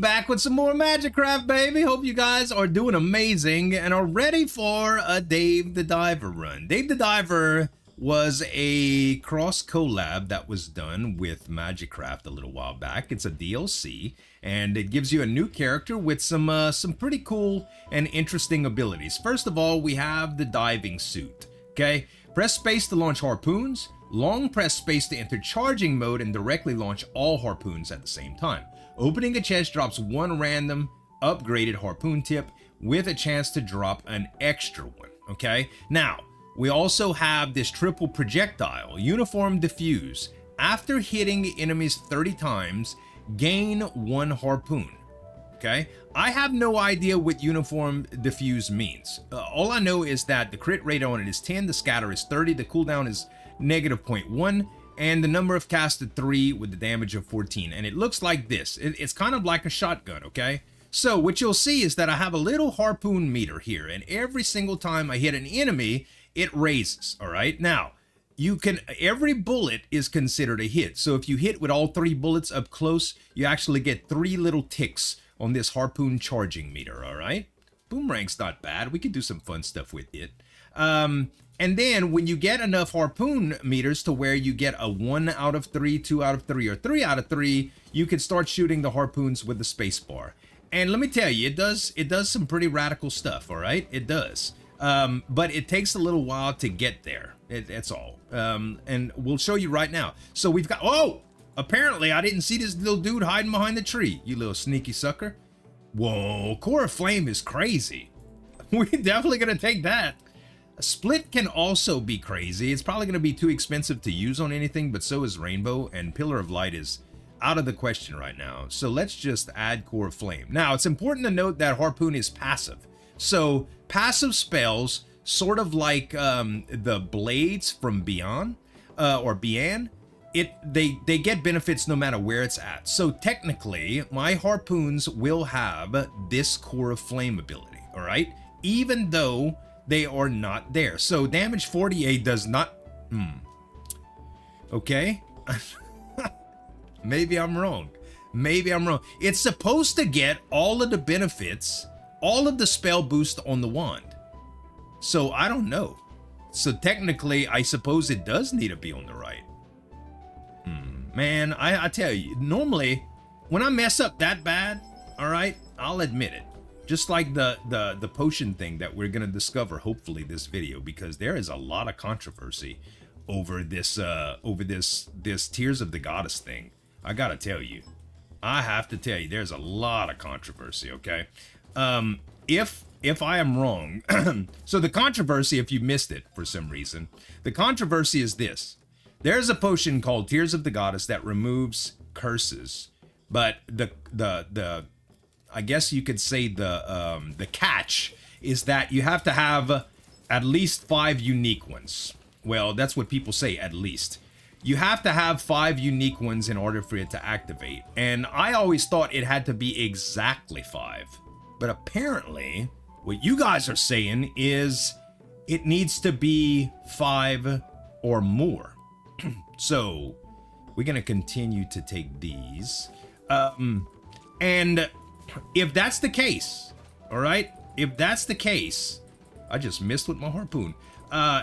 back with some more MAGICRAFT, baby. Hope you guys are doing amazing and are ready for a Dave the Diver run. Dave the Diver was a cross collab that was done with MAGICRAFT a little while back. It's a DLC, and it gives you a new character with some pretty cool and interesting abilities. First of all, we have the diving suit. Okay, press space to launch harpoons. Long press space to enter charging mode and directly launch all harpoons at the same time. Opening a chest drops one random upgraded harpoon tip with a chance to drop an extra one. Okay, now we also have this triple projectile, uniform diffuse. After hitting enemies 30 times, gain one harpoon. Okay, I have no idea what uniform diffuse means. All I know is that the crit rate on it is 10, the scatter is 30, the cooldown is -0.1, and the number of casted 3 with the damage of 14. And it looks like this. It's kind of like a shotgun, okay? So what you'll see is that I have a little harpoon meter here, and every single time I hit an enemy, it raises, all right? Now, every bullet is considered a hit. So if you hit with all 3 bullets up close, you actually get 3 little ticks on this harpoon charging meter, all right? Boomerang's not bad. We could do some fun stuff with it. And then when you get enough harpoon meters to where you get a 1 out of 3, 2 out of 3, or 3 out of 3, you can start shooting the harpoons with the space bar. And let me tell you, it does some pretty radical stuff, all right? It does. But it takes a little while to get there. That's all. And we'll show you right now. So we've got, oh, apparently I didn't see this little dude hiding behind the tree, you little sneaky sucker. Whoa, Core of Flame is crazy. We're definitely gonna take that. A split can also be crazy. It's probably going to be too expensive to use on anything, but so is Rainbow, and Pillar of Light is out of the question right now. So let's just add Core of Flame. Now, it's important to note that Harpoon is passive. So passive spells, sort of like the blades from Beyond, or Bian, they get benefits no matter where it's at. So technically, my Harpoons will have this Core of Flame ability, all right? Even though they are not there. So damage 48 does not... Okay. Maybe I'm wrong. Maybe I'm wrong. It's supposed to get all of the benefits, all of the spell boost on the wand. So I don't know. So technically, I suppose it does need to be on the right. Man, I tell you, normally, when I mess up that bad, all right, I'll admit it. Just like the potion thing that we're gonna discover hopefully this video, because there is a lot of controversy over this Tears of the Goddess thing. I gotta tell you, I have to tell you, there's a lot of controversy. Okay, if I am wrong, so the controversy, if you missed it for some reason, the controversy is this: there's a potion called Tears of the Goddess that removes curses, but the I guess you could say the catch is that you have to have at least 5 unique ones. Well, that's what people say, at least. You have to have 5 unique ones in order for it to activate. And I always thought it had to be exactly 5. But apparently, what you guys are saying is it needs to be 5 or more. So, we're going to continue to take these. And if that's the case, all right, if that's the case, I just missed with my harpoon.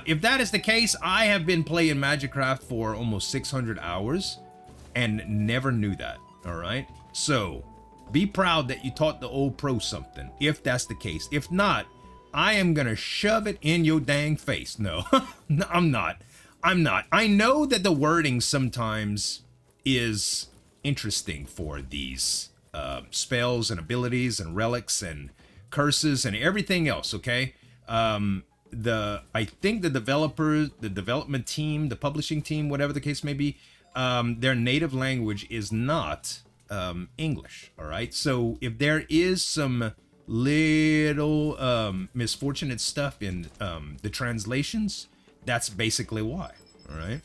If that is the case, I have been playing MAGICRAFT for almost 600 hours and never knew that, all right? So be proud that you taught the old pro something, if that's the case. If not, I am gonna shove it in your dang face. No, no, I'm not. I know that the wording sometimes is interesting for these spells and abilities and relics and curses and everything else, okay? I think the developers, the development team, the publishing team, whatever the case may be, their native language is not English, all right? So if there is some little misfortunate stuff in the translations, that's basically why, all right?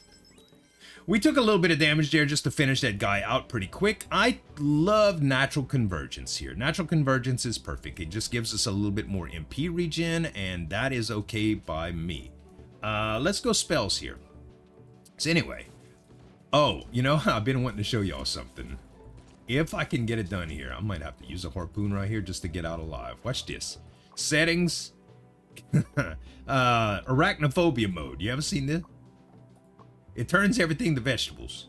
We took a little bit of damage there just to finish that guy out pretty quick. I love natural convergence here. Natural convergence is perfect. It just gives us a little bit more MP regen, and that is okay by me. Let's go spells here. So anyway, oh, you know, I've been wanting to show y'all something. if I can get it done here, I might have to use a harpoon right here just to get out alive. Watch this. Settings. Arachnophobia mode. You ever seen this? It turns everything to vegetables.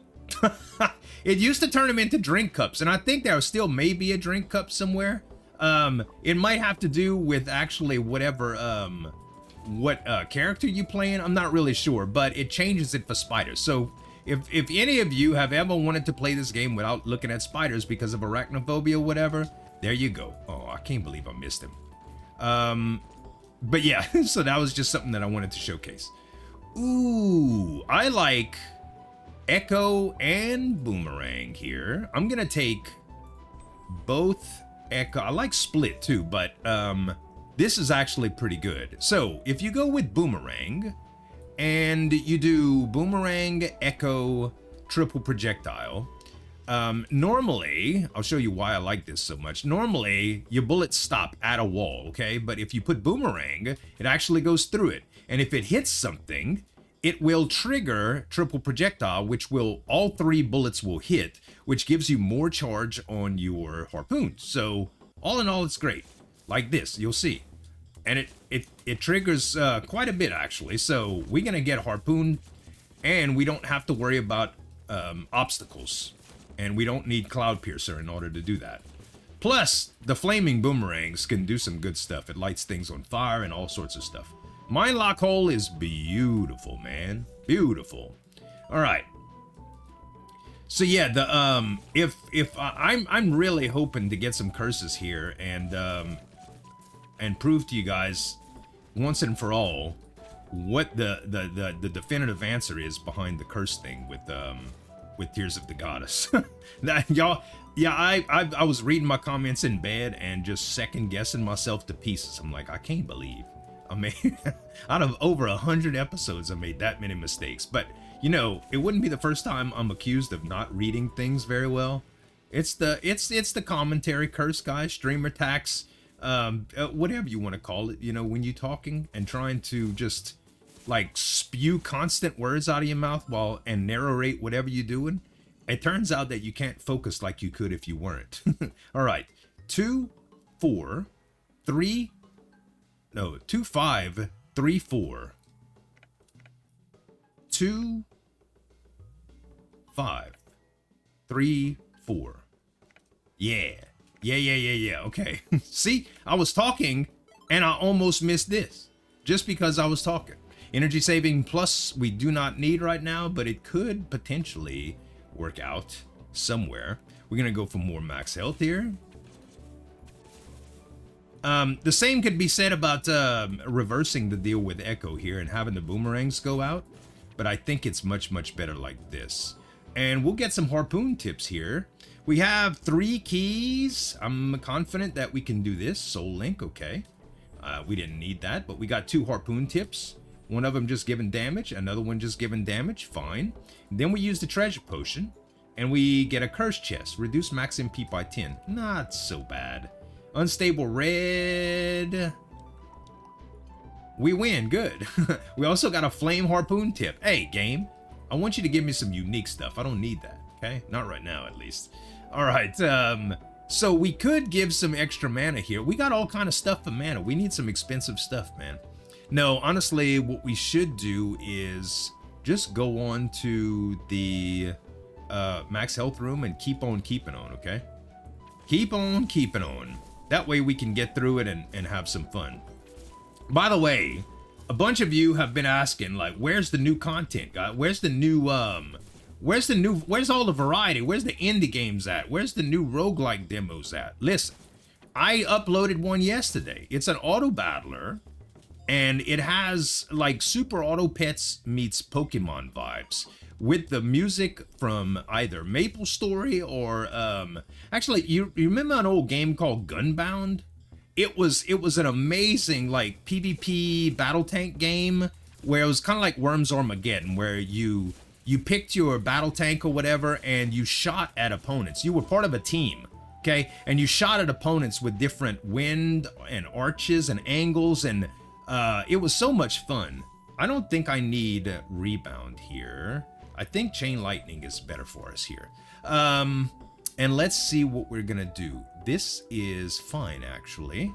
It used to turn them into drink cups, and I think there still may be a drink cup somewhere. It might have to do with actually whatever what character you playing. I'm not really sure, but it changes it for spiders. So if any of you have ever wanted to play this game without looking at spiders because of arachnophobia or whatever, there you go. Oh, I can't believe I missed him. But yeah, so that was just something that I wanted to showcase. Ooh, I like Echo and Boomerang here. I'm gonna take both Echo. I like Split too, but this is actually pretty good. So if you go with Boomerang and you do Boomerang, Echo, triple projectile, normally, I'll show you why I like this so much. Normally, your bullets stop at a wall, okay? But if you put Boomerang, it actually goes through it. And if it hits something, it will trigger triple projectile, which will, all 3 bullets will hit, which gives you more charge on your harpoon. So all in all, it's great. Like this, you'll see. And it triggers quite a bit actually. So we're gonna get harpoon, and we don't have to worry about obstacles. And we don't need Cloud Piercer in order to do that. Plus, the flaming boomerangs can do some good stuff. It lights things on fire and all sorts of stuff. Mine lock hole is beautiful, man. Beautiful. All right. So yeah, the I'm really hoping to get some curses here and prove to you guys once and for all what the definitive answer is behind the curse thing with Tears of the Goddess. That y'all, yeah, I was reading my comments in bed and just second guessing myself to pieces. I'm like, I can't believe I made out of over 100 episodes I made that many mistakes. But you know, it wouldn't be the first time I'm accused of not reading things very well. It's the commentary curse, guys, streamer tax, whatever you want to call it. You know, when you're talking and trying to just like spew constant words out of your mouth and narrate whatever you're doing, it turns out that you can't focus like you could if you weren't. All right, 2 4 3 no 2 5 3 4 2 5 3 4. Yeah. Okay. See, I was talking and I almost missed this just because I was talking. Energy saving plus we do not need right now, but it could potentially work out somewhere. We're gonna go for more max health here. The same could be said about reversing the deal with Echo here and having the boomerangs go out, but I think it's much better like this. And we'll get some harpoon tips here. We have 3 keys. I'm confident that we can do this. Soul Link, okay. We didn't need that, but we got 2 harpoon tips. One of them just giving damage, another one just giving damage, fine. And then we use the treasure potion, and we get a curse chest. Reduce max MP by 10. Not so bad. Unstable red. We win, good. We also got a flame harpoon tip. Hey, game, I want you to give me some unique stuff. I don't need that, okay? Not right now, at least. All right, so we could give some extra mana here. We got all kind of stuff for mana. We need some expensive stuff, man. No, honestly, what we should do is just go on to the max health room and keep on keeping on, okay? Keep on keeping on. That way we can get through it and have some fun. By the way, a bunch of you have been asking, like, where's the new content, guys? Where's all the variety? Where's the indie games at? Where's the new roguelike demos at? Listen, I uploaded one yesterday. It's an auto battler, and it has like Super Auto Pets meets Pokemon vibes with the music from either Maple Story or actually you remember an old game called Gunbound? It was an amazing like PvP battle tank game where it was kind of like Worms Armageddon, where you picked your battle tank or whatever and you shot at opponents. You were part of a team, okay? And you shot at opponents with different wind and arches and angles, and it was so much fun. I don't think I need rebound here. I think chain lightning is better for us here. And let's see what we're gonna do. This is fine, actually.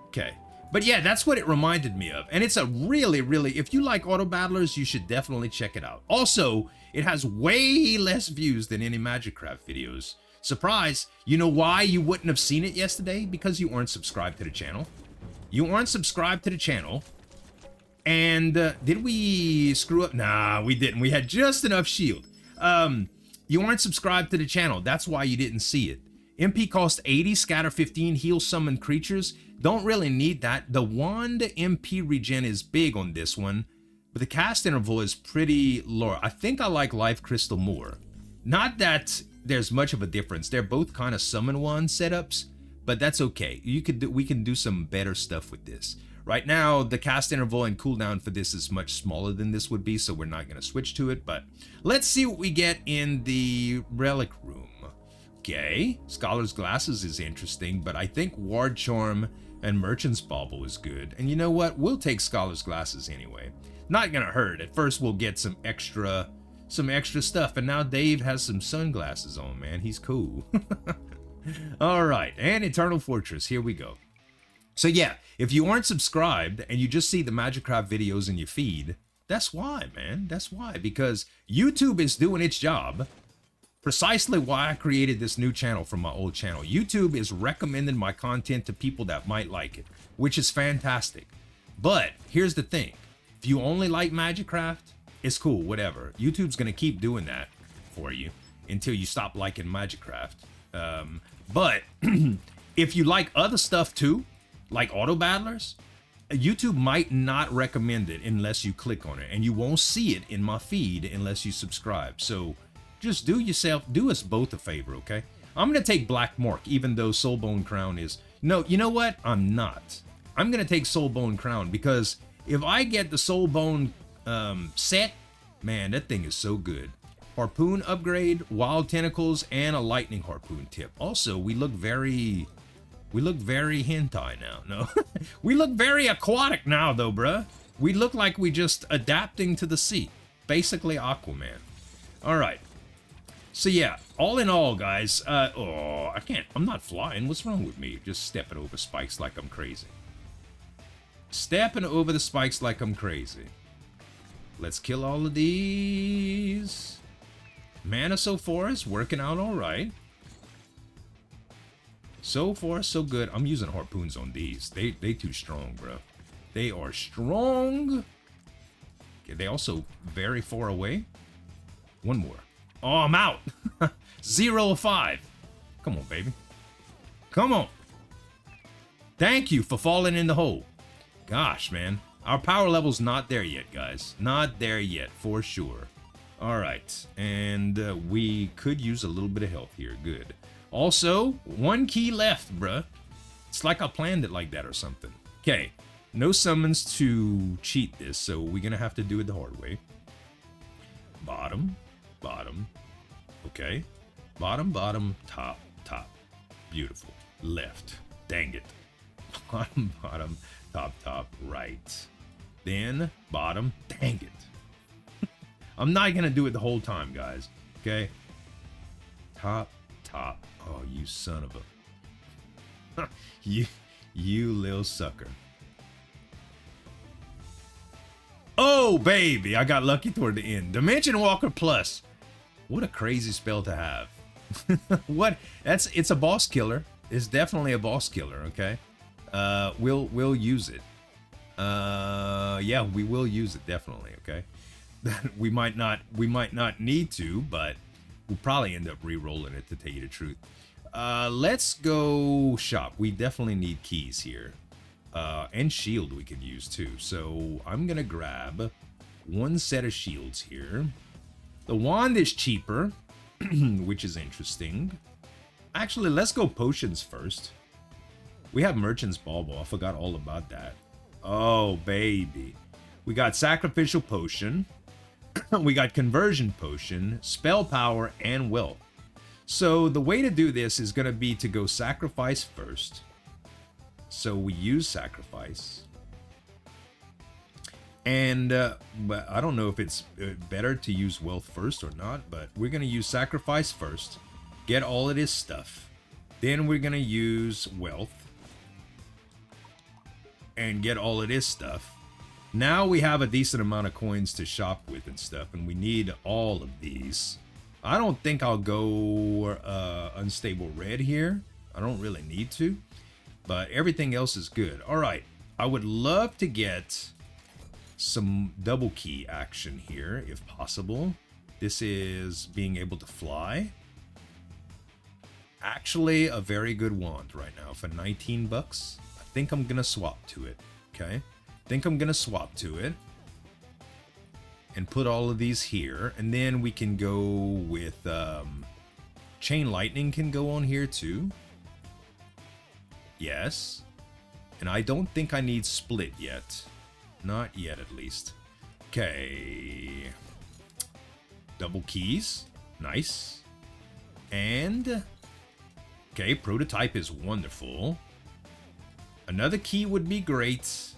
Okay. But yeah, that's what it reminded me of. And it's a really, if you like auto battlers, you should definitely check it out. Also, it has way less views than any MAGICRAFT videos. Surprise! You know why you wouldn't have seen it yesterday? Because you weren't subscribed to the channel. You aren't subscribed to the channel. And did we screw up? Nah, we didn't. We had just enough shield. You aren't subscribed to the channel. That's why you didn't see it. MP cost 80, scatter 15, heal summon creatures. Don't really need that. The wand MP regen is big on this one, but the cast interval is pretty low. I think I like Life Crystal more. Not that there's much of a difference. They're both kind of summon wand setups, but that's okay. We can do some better stuff with this. Right now, the cast interval and cooldown for this is much smaller than this would be, so we're not going to switch to it, but let's see what we get in the relic room. Okay, Scholar's Glasses is interesting, but I think Ward Charm and Merchant's Bauble is good. And you know what? We'll take Scholar's Glasses anyway. Not gonna hurt. At first we'll get some extra stuff, and now Dave has some sunglasses on, man. He's cool. All right, and Eternal Fortress, here we go. So yeah, if you aren't subscribed and you just see the MAGICRAFT videos in your feed, that's why, man. That's why, because YouTube is doing its job. Precisely why I created this new channel from my old channel. YouTube is recommending my content to people that might like it, which is fantastic. But here's the thing. If you only like MAGICRAFT, it's cool, whatever. YouTube's going to keep doing that for you until you stop liking MAGICRAFT. But if you like other stuff too, like auto battlers, YouTube might not recommend it unless you click on it. And you won't see it in my feed unless you subscribe. So just do us both a favor, okay? I'm going to take Black Mark, even though Soulbone Crown is... No, you know what? I'm not. I'm going to take Soulbone Crown, because if I get the Soulbone set, man, that thing is so good. Harpoon upgrade, Wild Tentacles, and a Lightning Harpoon tip. Also, we look very hentai now. No, we look very aquatic now, though, bruh. We look like we just adapting to the sea. Basically Aquaman. All right. So yeah, all in all, guys, oh, I'm not flying. What's wrong with me? Just stepping over spikes like I'm crazy. Stepping over the spikes like I'm crazy. Let's kill all of these. Mana so far is working out all right. So far, so good. I'm using harpoons on these. They too strong, bro. They are strong. Okay, they also very far away. One more. Oh, I'm out. 0 of 5. Come on, baby. Come on. Thank you for falling in the hole. Gosh, man. Our power level's not there yet, guys. Not there yet, for sure. All right. And we could use a little bit of health here. Good. Also, 1 key left, bruh. It's like I planned it like that or something. Okay. No summons to cheat this, so we're going to have to do it the hard way. Bottom. Bottom. Okay. Bottom, bottom, top, top. Beautiful. Left. Dang it. Bottom, bottom, top, top, right. Then, bottom. Dang it. I'm not going to do it the whole time, guys. Okay? Top, top. Oh, you son of a... you little sucker. Oh, baby. I got lucky toward the end. Dimension Walker Plus. What a crazy spell to have. What? It's a boss killer. It's definitely a boss killer, okay? We'll use it. Yeah, we will use it definitely, okay? we might not need to, but we'll probably end up re-rolling it, to tell you the truth. Let's go shop. We definitely need keys here. And shield we could use too. So I'm gonna grab 1 set of shields here. The wand is cheaper, which is interesting. Actually, let's go potions first. We have Merchant's Bauble. I forgot all about that. Oh, baby. We got Sacrificial Potion. We got Conversion Potion, Spell Power, and Wealth. So the way to do this is going to be to go Sacrifice first. So we use Sacrifice. And but I don't know if it's better to use Wealth first or not, but we're going to use Sacrifice first. get all of this stuff. Then we're gonna use wealth and get all of this stuff. Now we have a decent amount of coins to shop with and stuff, and we need all of these. I don't think I'll go unstable red here. I don't really need to, but everything else is good. All right, I would love to get some double key action here if possible. This is being able to fly. Actually, a very good wand right now for 19 bucks. I think I'm gonna swap to it. Okay, think I'm gonna swap to it and put all of these here, and then we can go with chain lightning can go on here too. Yes, and I don't think I need split yet. Not yet, at least. Okay. Double keys. Nice. And... okay, prototype is wonderful. Another key would be great.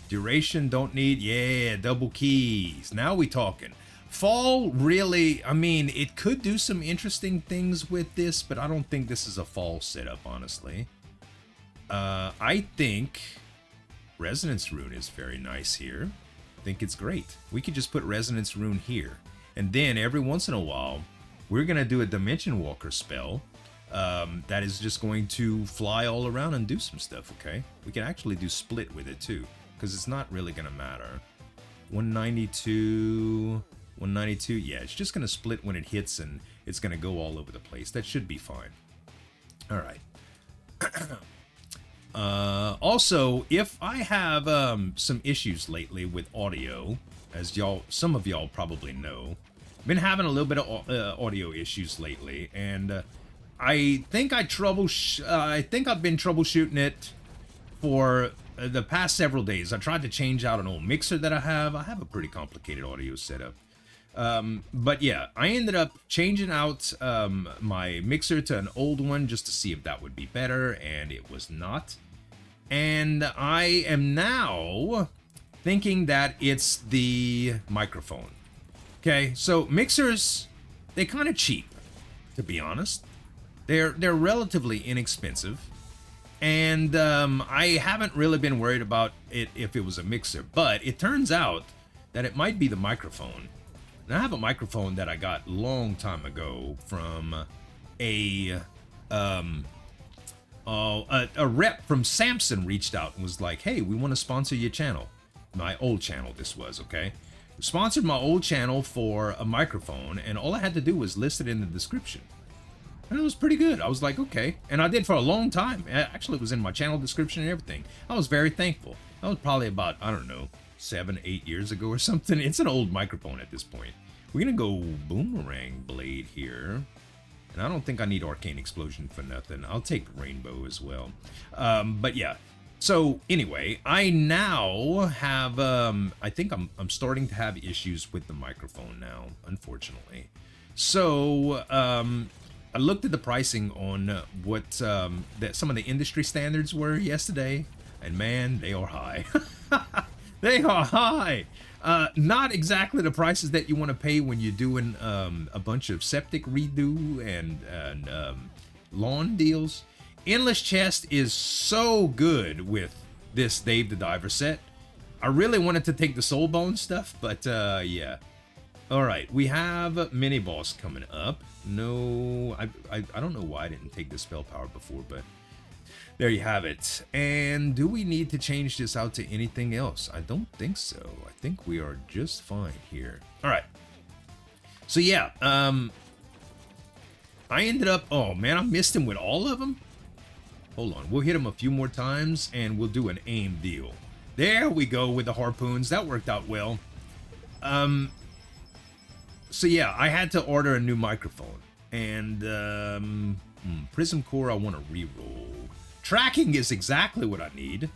Duration, don't need... yeah, double keys. Now we talking. Fall, really... I mean, it could do some interesting things with this, but I don't think this is a fall setup, honestly. I think... Resonance Rune is very nice here. I think it's great. We could just put Resonance Rune here. And then every once in a while, we're going to do a Dimension Walker spell that is just going to fly all around and do some stuff, okay? We can actually do split with it too, because it's not really going to matter. 192, 192, yeah, it's just going to split when it hits and it's going to go all over the place. That should be fine. All right. Also, if I have some issues lately with audio, as some of y'all probably know, I've been having a little bit of audio issues lately, and I think I've been troubleshooting it for the past several days. I tried to change out an old mixer that I have. I have a pretty complicated audio setup. But yeah, I ended up changing out my mixer to an old one just to see if that would be better, and it was not. And I am now thinking that it's the microphone. Okay, so mixers, they're kind of cheap, to be honest. They're relatively inexpensive, and I haven't really been worried about it if it was a mixer, but it turns out that it might be the microphone. And I have a microphone that I got a long time ago from a rep from Samson reached out and was like, hey, we want to sponsor your channel. My old channel, this was, okay? Sponsored my old channel for a microphone, and all I had to do was list it in the description. And it was pretty good. I was like, okay. And I did for a long time. Actually, it was in my channel description and everything. I was very thankful. That was probably about, I don't know, 7, 8 years ago or something. It's an old microphone at this point. We're gonna go Boomerang Blade here. And I don't think I need Arcane Explosion for nothing. I'll take Rainbow as well. But yeah. So anyway, I now have, I think I'm starting to have issues with the microphone now, unfortunately. So, I looked at the pricing on what that some of the industry standards were yesterday, and man, they are high. They are high. Not exactly the prices that you want to pay when you're doing a bunch of septic redo and lawn deals. Endless Chest is so good with this Dave the Diver set. I really wanted to take the Soulbone stuff, but yeah. All right, we have mini boss coming up. No, I don't know why I didn't take the spell power before, but there you have it. And do we need to change this out to anything else? I don't think so. I think we are just fine here. All right. So yeah, I ended up, oh man, I missed him with all of them. Hold on, we'll hit him a few more times and we'll do an aim deal. There we go with the harpoons. That worked out well. So yeah, I had to order a new microphone, and Prism Core I want to re-roll. Tracking is exactly what I need.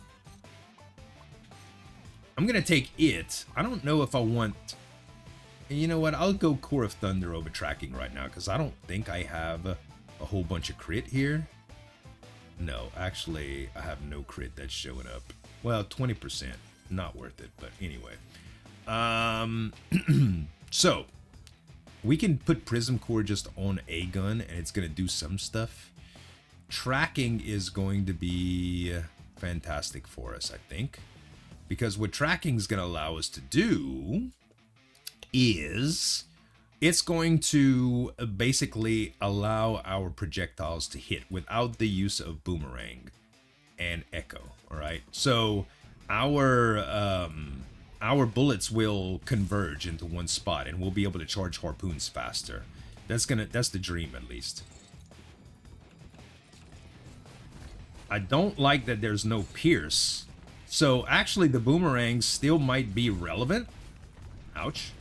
I'm gonna take it. I don't know if I want. You know what? I'll go Core of Thunder over tracking right now because I don't think I have a whole bunch of crit here. No, actually, I have no crit that's showing up. Well, 20%, not worth it. But anyway, so. We can put Prism Core just on a gun and it's going to do some stuff. Tracking is going to be fantastic for us, I think. Because what tracking is going to allow us to do is it's going to basically allow our projectiles to hit without the use of Boomerang and Echo, all right? So our bullets will converge into one spot and we'll be able to charge harpoons faster. That's the dream, at least. I don't like that there's no pierce. So actually the boomerang still might be relevant. Ouch.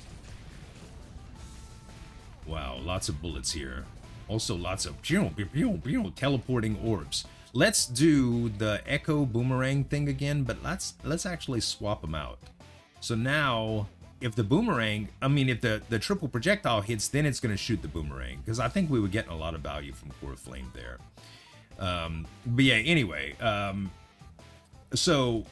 Wow, lots of bullets here. Also lots of teleporting orbs. Let's do the Echo Boomerang thing again, but let's actually swap them out. So now, if the boomerang, if the triple projectile hits, then it's going to shoot the boomerang. Because I think we were getting a lot of value from Core Flame there. But yeah, anyway. So,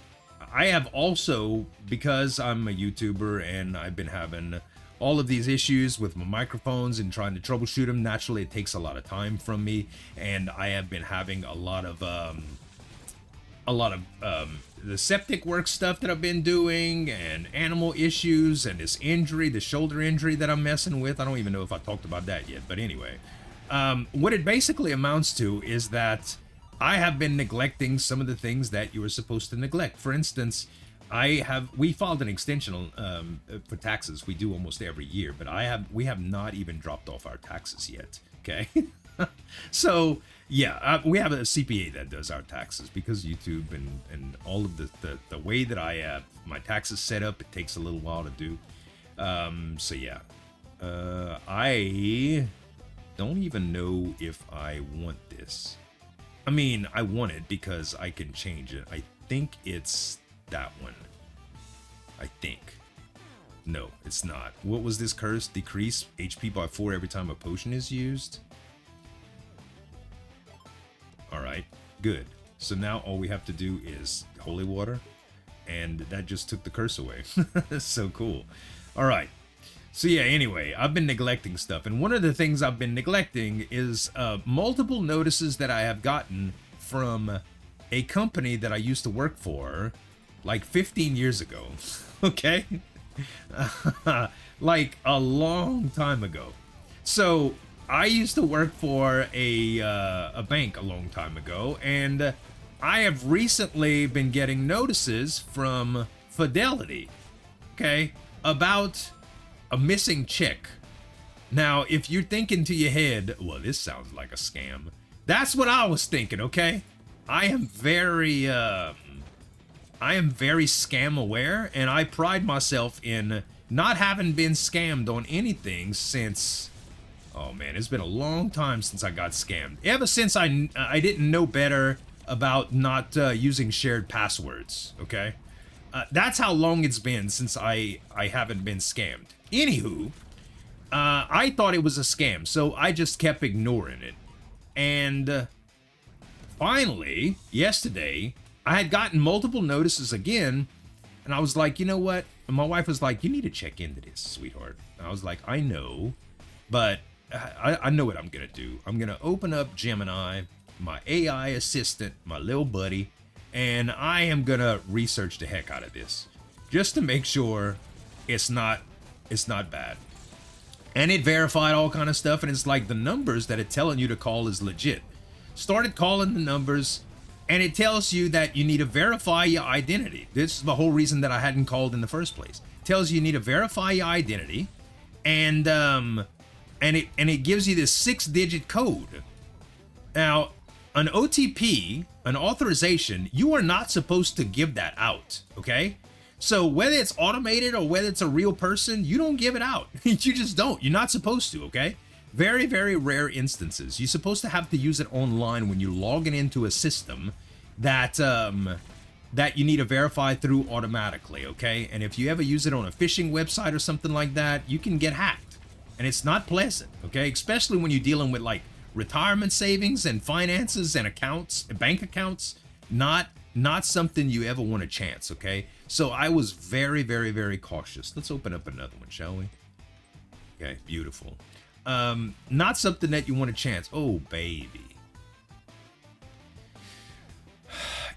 I have also, because I'm a YouTuber and I've been having all of these issues with my microphones and trying to troubleshoot them, naturally it takes a lot of time from me. And I have been having a lot of the septic work stuff that I've been doing, and animal issues, and this injury, the shoulder injury that I'm messing with. I don't even know if I talked about that yet, but anyway. What it basically amounts to is that I have been neglecting some of the things that you were supposed to neglect. For instance, we filed an extension for taxes. We do almost every year, but we have not even dropped off our taxes yet, okay? So, yeah, we have a CPA that does our taxes because YouTube and all of the way that I have my taxes set up, it takes a little while to do. So, yeah. I don't even know if I want this. I mean, I want it because I can change it. I think it's that one. I think. No, it's not. What was this curse? Decrease HP by 4 every time a potion is used? Alright, good. So now all we have to do is holy water, and that just took the curse away. So cool. Alright. So yeah, anyway, I've been neglecting stuff, and one of the things I've been neglecting is multiple notices that I have gotten from a company that I used to work for like 15 years ago. Okay? Like a long time ago. So I used to work for a bank a long time ago, and I have recently been getting notices from Fidelity, okay, about a missing check. Now, if you're thinking to your head, well, this sounds like a scam, that's what I was thinking, okay? I am very scam aware, and I pride myself in not having been scammed on anything since, oh man, it's been a long time since I got scammed. Ever since I didn't know better about not using shared passwords, okay? That's how long it's been since I haven't been scammed. Anywho, I thought it was a scam, so I just kept ignoring it. And finally, yesterday, I had gotten multiple notices again, and I was like, you know what? And my wife was like, you need to check into this, sweetheart. And I was like, I know, but I know what I'm going to do. I'm going to open up Gemini, my AI assistant, my little buddy, and I am going to research the heck out of this just to make sure it's not bad. And it verified all kind of stuff, and it's like the numbers that it's telling you to call is legit. Started calling the numbers, and it tells you that you need to verify your identity. This is the whole reason that I hadn't called in the first place. It tells you need to verify your identity, and it gives you this 6-digit code. Now, an OTP, an authorization, you are not supposed to give that out, okay? So whether it's automated or whether it's a real person, you don't give it out. You just don't. You're not supposed to, okay? Very, very rare instances. You're supposed to have to use it online when you're logging into a system that that you need to verify through automatically, okay? And if you ever use it on a phishing website or something like that, you can get hacked. And it's not pleasant, okay? Especially when you're dealing with like retirement savings and finances and accounts, bank accounts. Not something you ever want to chance, okay? So I was very, very, very cautious. Let's open up another one, shall we? Okay, beautiful. Not something that you want to chance. Oh, baby.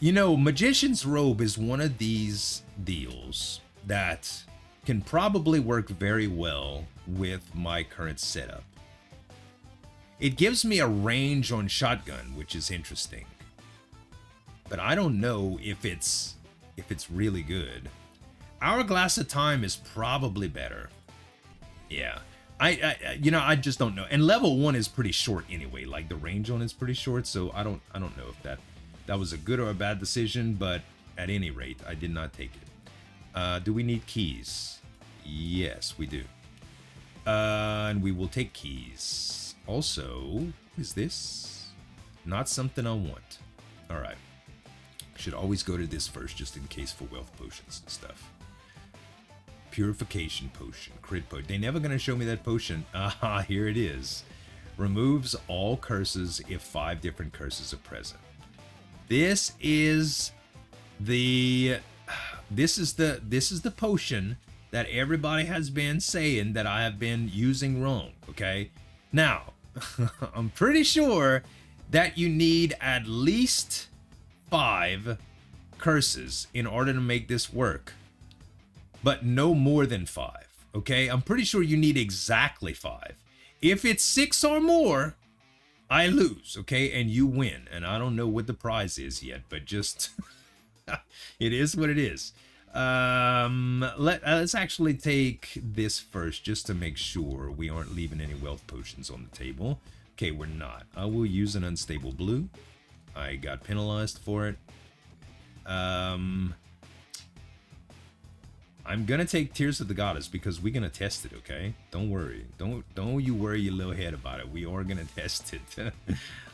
You know, Magician's Robe is one of these deals that can probably work very well with my current setup. It gives me a range on shotgun, which is interesting. But I don't know if it's really good. Hourglass of Time is probably better. Yeah. I just don't know. And level 1 is pretty short anyway. Like the range on it's pretty short, so I don't know if that was a good or a bad decision, but at any rate, I did not take it. Do we need keys? Yes, we do. And we will take keys. Also, is this not something I want? All right. Should always go to this first, just in case for wealth potions and stuff. Purification potion, crit potion. They're never gonna show me that potion. Ah, here it is. Removes all curses if 5 different curses are present. This is the potion that everybody has been saying that I have been using wrong. Okay, now I'm pretty sure that you need at least 5 curses in order to make this work, but no more than 5. Okay, I'm pretty sure you need exactly 5. If it's 6 or more, I lose, okay, and you win. And I don't know what the prize is yet, but just it is what it is. Let's actually take this first, just to make sure we aren't leaving any wealth potions on the table. Okay, we're not. I will use an unstable blue. I got penalized for it. I'm gonna take Tears of the Goddess because we're gonna test it, okay? Don't worry. Don't you worry your little head about it. We are gonna test it.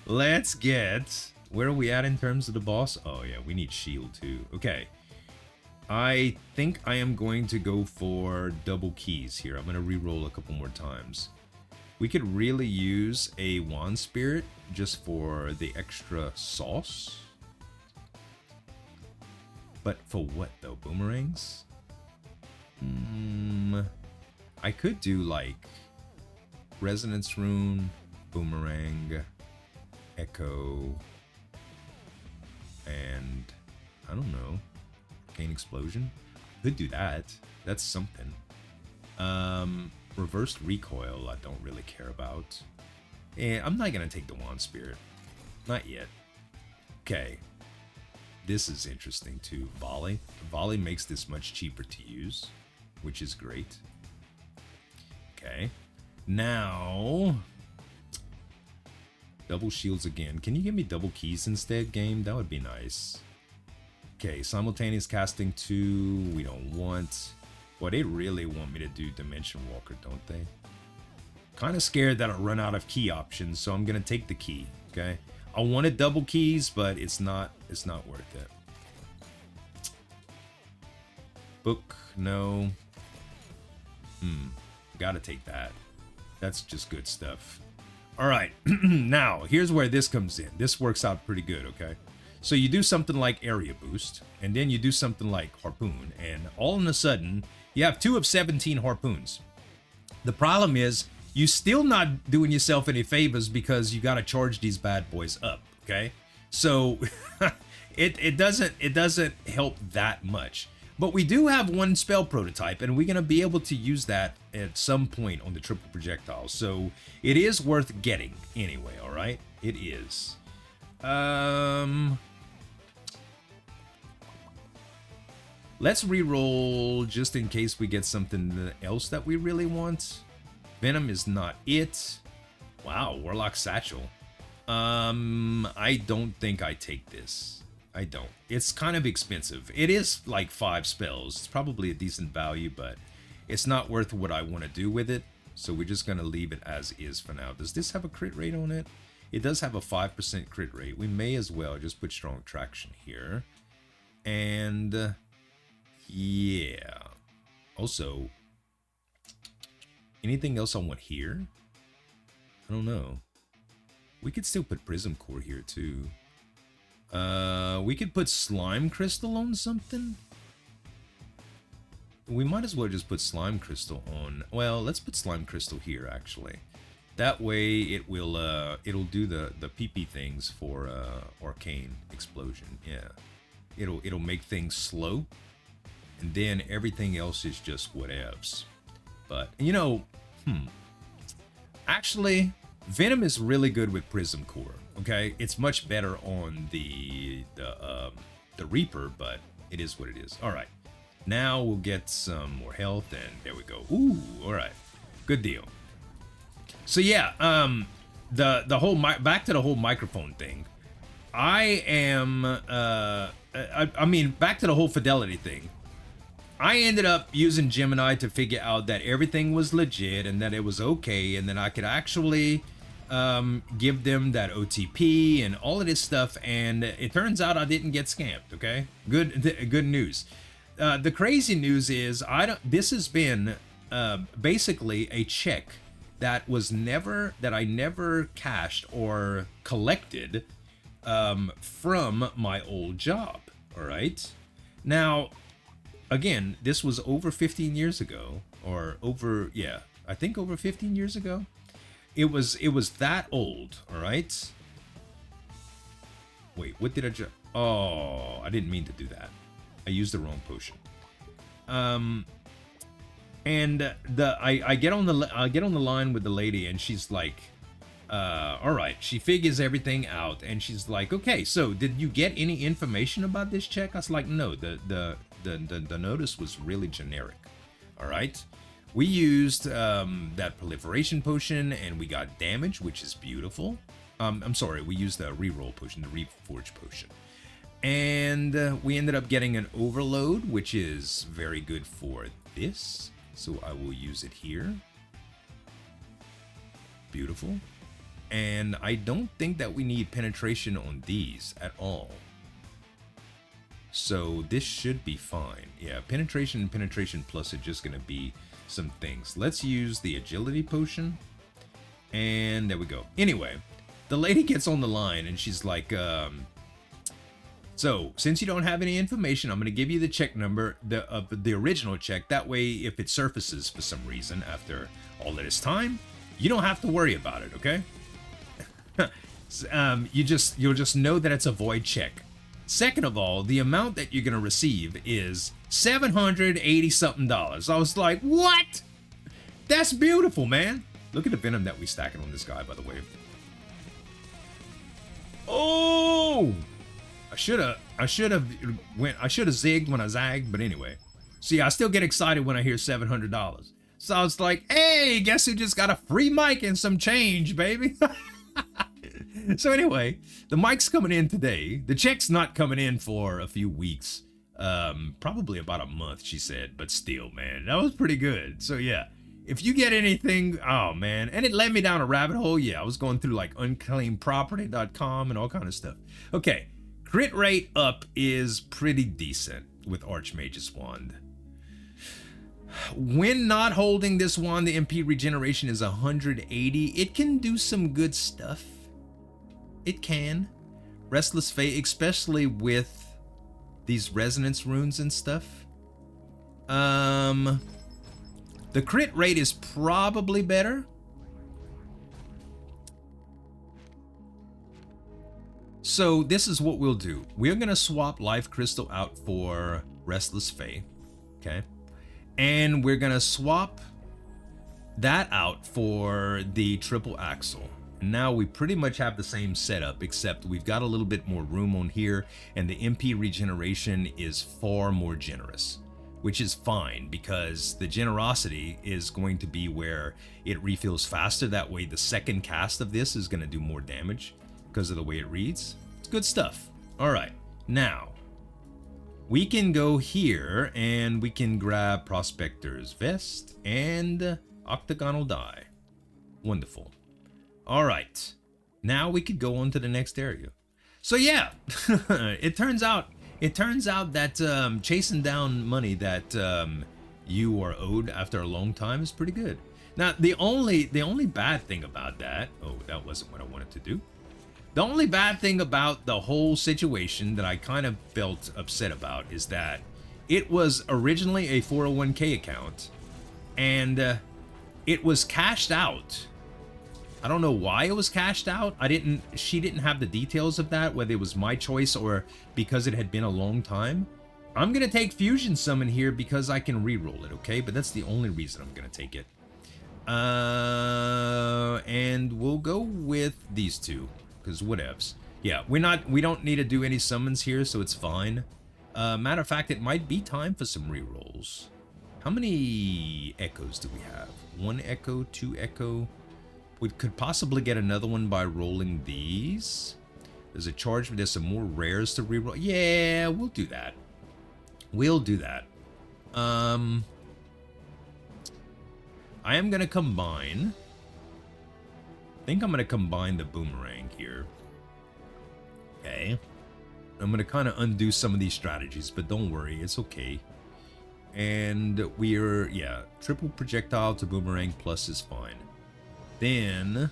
Let's get... Where are we at in terms of the boss? Oh yeah, we need shield too. Okay. I think I am going to go for double keys here. I'm gonna re-roll a couple more times. We could really use a Wand Spirit just for the extra sauce. But for what though? Boomerangs? I could do like Resonance Rune, Boomerang, Echo, and I don't know, Arcane Explosion. Could do that. That's something. Reversed Recoil I don't really care about. And I'm not gonna take the Wand Spirit. Not yet. Okay. This is interesting too. Volley. Volley makes this much cheaper to use, which is great. Okay. Now, double shields again. Can you give me double keys instead, game? That would be nice. Okay, simultaneous casting 2. We don't want... Well, they really want me to do Dimension Walker, don't they? Kind of scared that I'll run out of key options, so I'm going to take the key, okay? I wanted double keys, but it's not worth it. Book, no. Gotta take that. That's just good stuff. All right, now here's where this comes in. This works out pretty good, okay? So you do something like Area Boost, and then you do something like Harpoon, and all of a sudden, you have 2 of 17 Harpoons. The problem is, you still not doing yourself any favors because you gotta charge these bad boys up, okay? So it doesn't help that much. But we do have 1 spell prototype, and we're going to be able to use that at some point on the triple projectile. So it is worth getting anyway, all right? It is. Let's re-roll just in case we get something else that we really want. Venom is not it. Wow, Warlock Satchel. I don't think I take this. I don't. It's kind of expensive. It is like 5 spells. It's probably a decent value, but it's not worth what I want to do with it. So we're just going to leave it as is for now. Does this have a crit rate on it? It does have a 5% crit rate. We may as well just put Strong Traction here. And yeah. Also, anything else I want here? I don't know. We could still put Prism Core here too. We could put Slime Crystal on something. we might as well just put slime crystal on. Well, let's put slime crystal here actually. That way it will it'll do the PP things for arcane explosion. Yeah. It'll make things slow, and then everything else is just whatevs. But you know, actually Venom is really good with Prism Core. Okay, it's much better on the Reaper, but it is what it is. All right, now we'll get some more health, and there we go. Ooh, all right, good deal. So yeah, the whole back to the whole microphone thing. I am I mean, back to the whole fidelity thing. I ended up using Gemini to figure out that everything was legit and that it was okay, and then I could actually give them that OTP and all of this stuff, and it turns out I didn't get scammed. Okay, good news. The crazy news is this has been basically a check that I never cashed or collected from my old job. All right, now again, this was over 15 years ago, or over, yeah, I think over 15 years ago. It was that old. All right. Wait, what did I just? Oh, I didn't mean to do that. I used the wrong potion. And I get on the line with the lady, and she's like, all right, she figures everything out, and she's like, okay, so did you get any information about this check? I was like, no, the notice was really generic. All right, we used that proliferation potion, and we got damage, which is beautiful. I'm sorry, we used the reroll potion, the reforge potion, and we ended up getting an overload, which is very good for this. So I will use it here. Beautiful. And I don't think that we need penetration on these at all. So this should be fine. Yeah, penetration and penetration plus are just going to be some things. Let's use the agility potion. And there we go. Anyway, the lady gets on the line and she's like, so since you don't have any information, I'm going to give you the check number of the original check. That way, if it surfaces for some reason after all of this time, you don't have to worry about it, okay? You'll just know that it's a void check. Second of all, the amount that you're gonna receive is $780 something. I was like, what? That's beautiful, man. Look at the venom that we stacking on this guy, by the way. Oh, I should have zigged when I zagged, but anyway. See, I still get excited when I hear $700. So I was like, hey, guess who just got a free mic and some change, baby? So anyway, the mic's coming in today. The check's not coming in for a few weeks. Probably about a month, she said, but still, man, that was pretty good. So yeah, if you get anything, oh man, and it led me down a rabbit hole. Yeah, I was going through like unclaimedproperty.com and all kind of stuff. Okay, crit rate up is pretty decent with Archmage's Wand. When not holding this wand, the MP regeneration is 180. It can do some good stuff. It can. Restless Fate, especially with these resonance runes and stuff. The crit rate is probably better. So this is what we'll do. We're gonna swap Life Crystal out for Restless Fate. Okay. And we're gonna swap that out for the triple axle. Now we pretty much have the same setup, except we've got a little bit more room on here, and the MP regeneration is far more generous, which is fine because the generosity is going to be where it refills faster. That way the second cast of this is going to do more damage because of the way it reads. It's good stuff. All right, now we can go here and we can grab Prospector's Vest and Octagonal Die. Wonderful. All right, now we could go on to the next area. So yeah, it turns out that chasing down money that you are owed after a long time is pretty good. Now the only bad thing about that, oh, that wasn't what I wanted to do. The only bad thing about the whole situation that I kind of felt upset about is that It was originally a 401k account, and it was cashed out. I don't know why it was cashed out. She didn't have the details of that, whether it was my choice or because it had been a long time. I'm gonna take Fusion Summon here because I can reroll it, okay? But that's the only reason I'm gonna take it. And we'll go with these two, because whatevs. Yeah, we don't need to do any summons here, so it's fine. Matter of fact, it might be time for some rerolls. How many echoes do we have? 1 echo, 2 echo. We could possibly get another one by rolling these. There's a charge, but there's some more rares to reroll. Yeah, we'll do that. We'll do that. I am going to combine. I think I'm going to combine the Boomerang here. Okay. I'm going to kind of undo some of these strategies, but don't worry, it's okay. And we're, yeah, triple projectile to Boomerang plus is fine. Then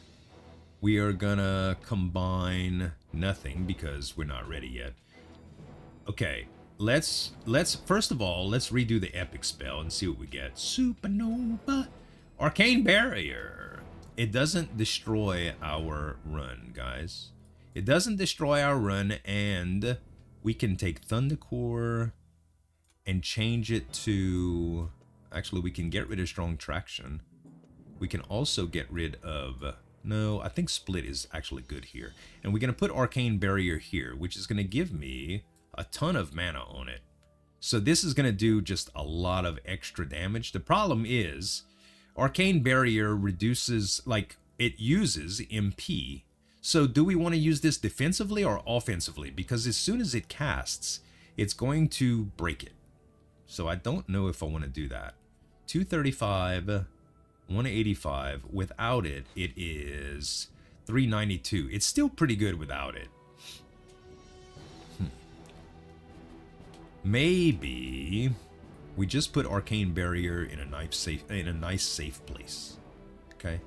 we are going to combine nothing because we're not ready yet. Okay, let's first of all, let's redo the epic spell and see what we get. Supernova. Arcane Barrier. It doesn't destroy our run, guys. It doesn't destroy our run, and we can take Thundercore and change it to... Actually, we can get rid of Strong Traction. We can also get rid of... No, I think Split is actually good here. And we're going to put Arcane Barrier here, which is going to give me a ton of mana on it. So this is going to do just a lot of extra damage. The problem is, Arcane Barrier reduces, like, it uses MP. So do we want to use this defensively or offensively? Because as soon as it casts, it's going to break it. So I don't know if I want to do that. 235, 185. Without it, it is 392. It's still pretty good without it. Maybe we just put Arcane Barrier in a nice safe place. Okay.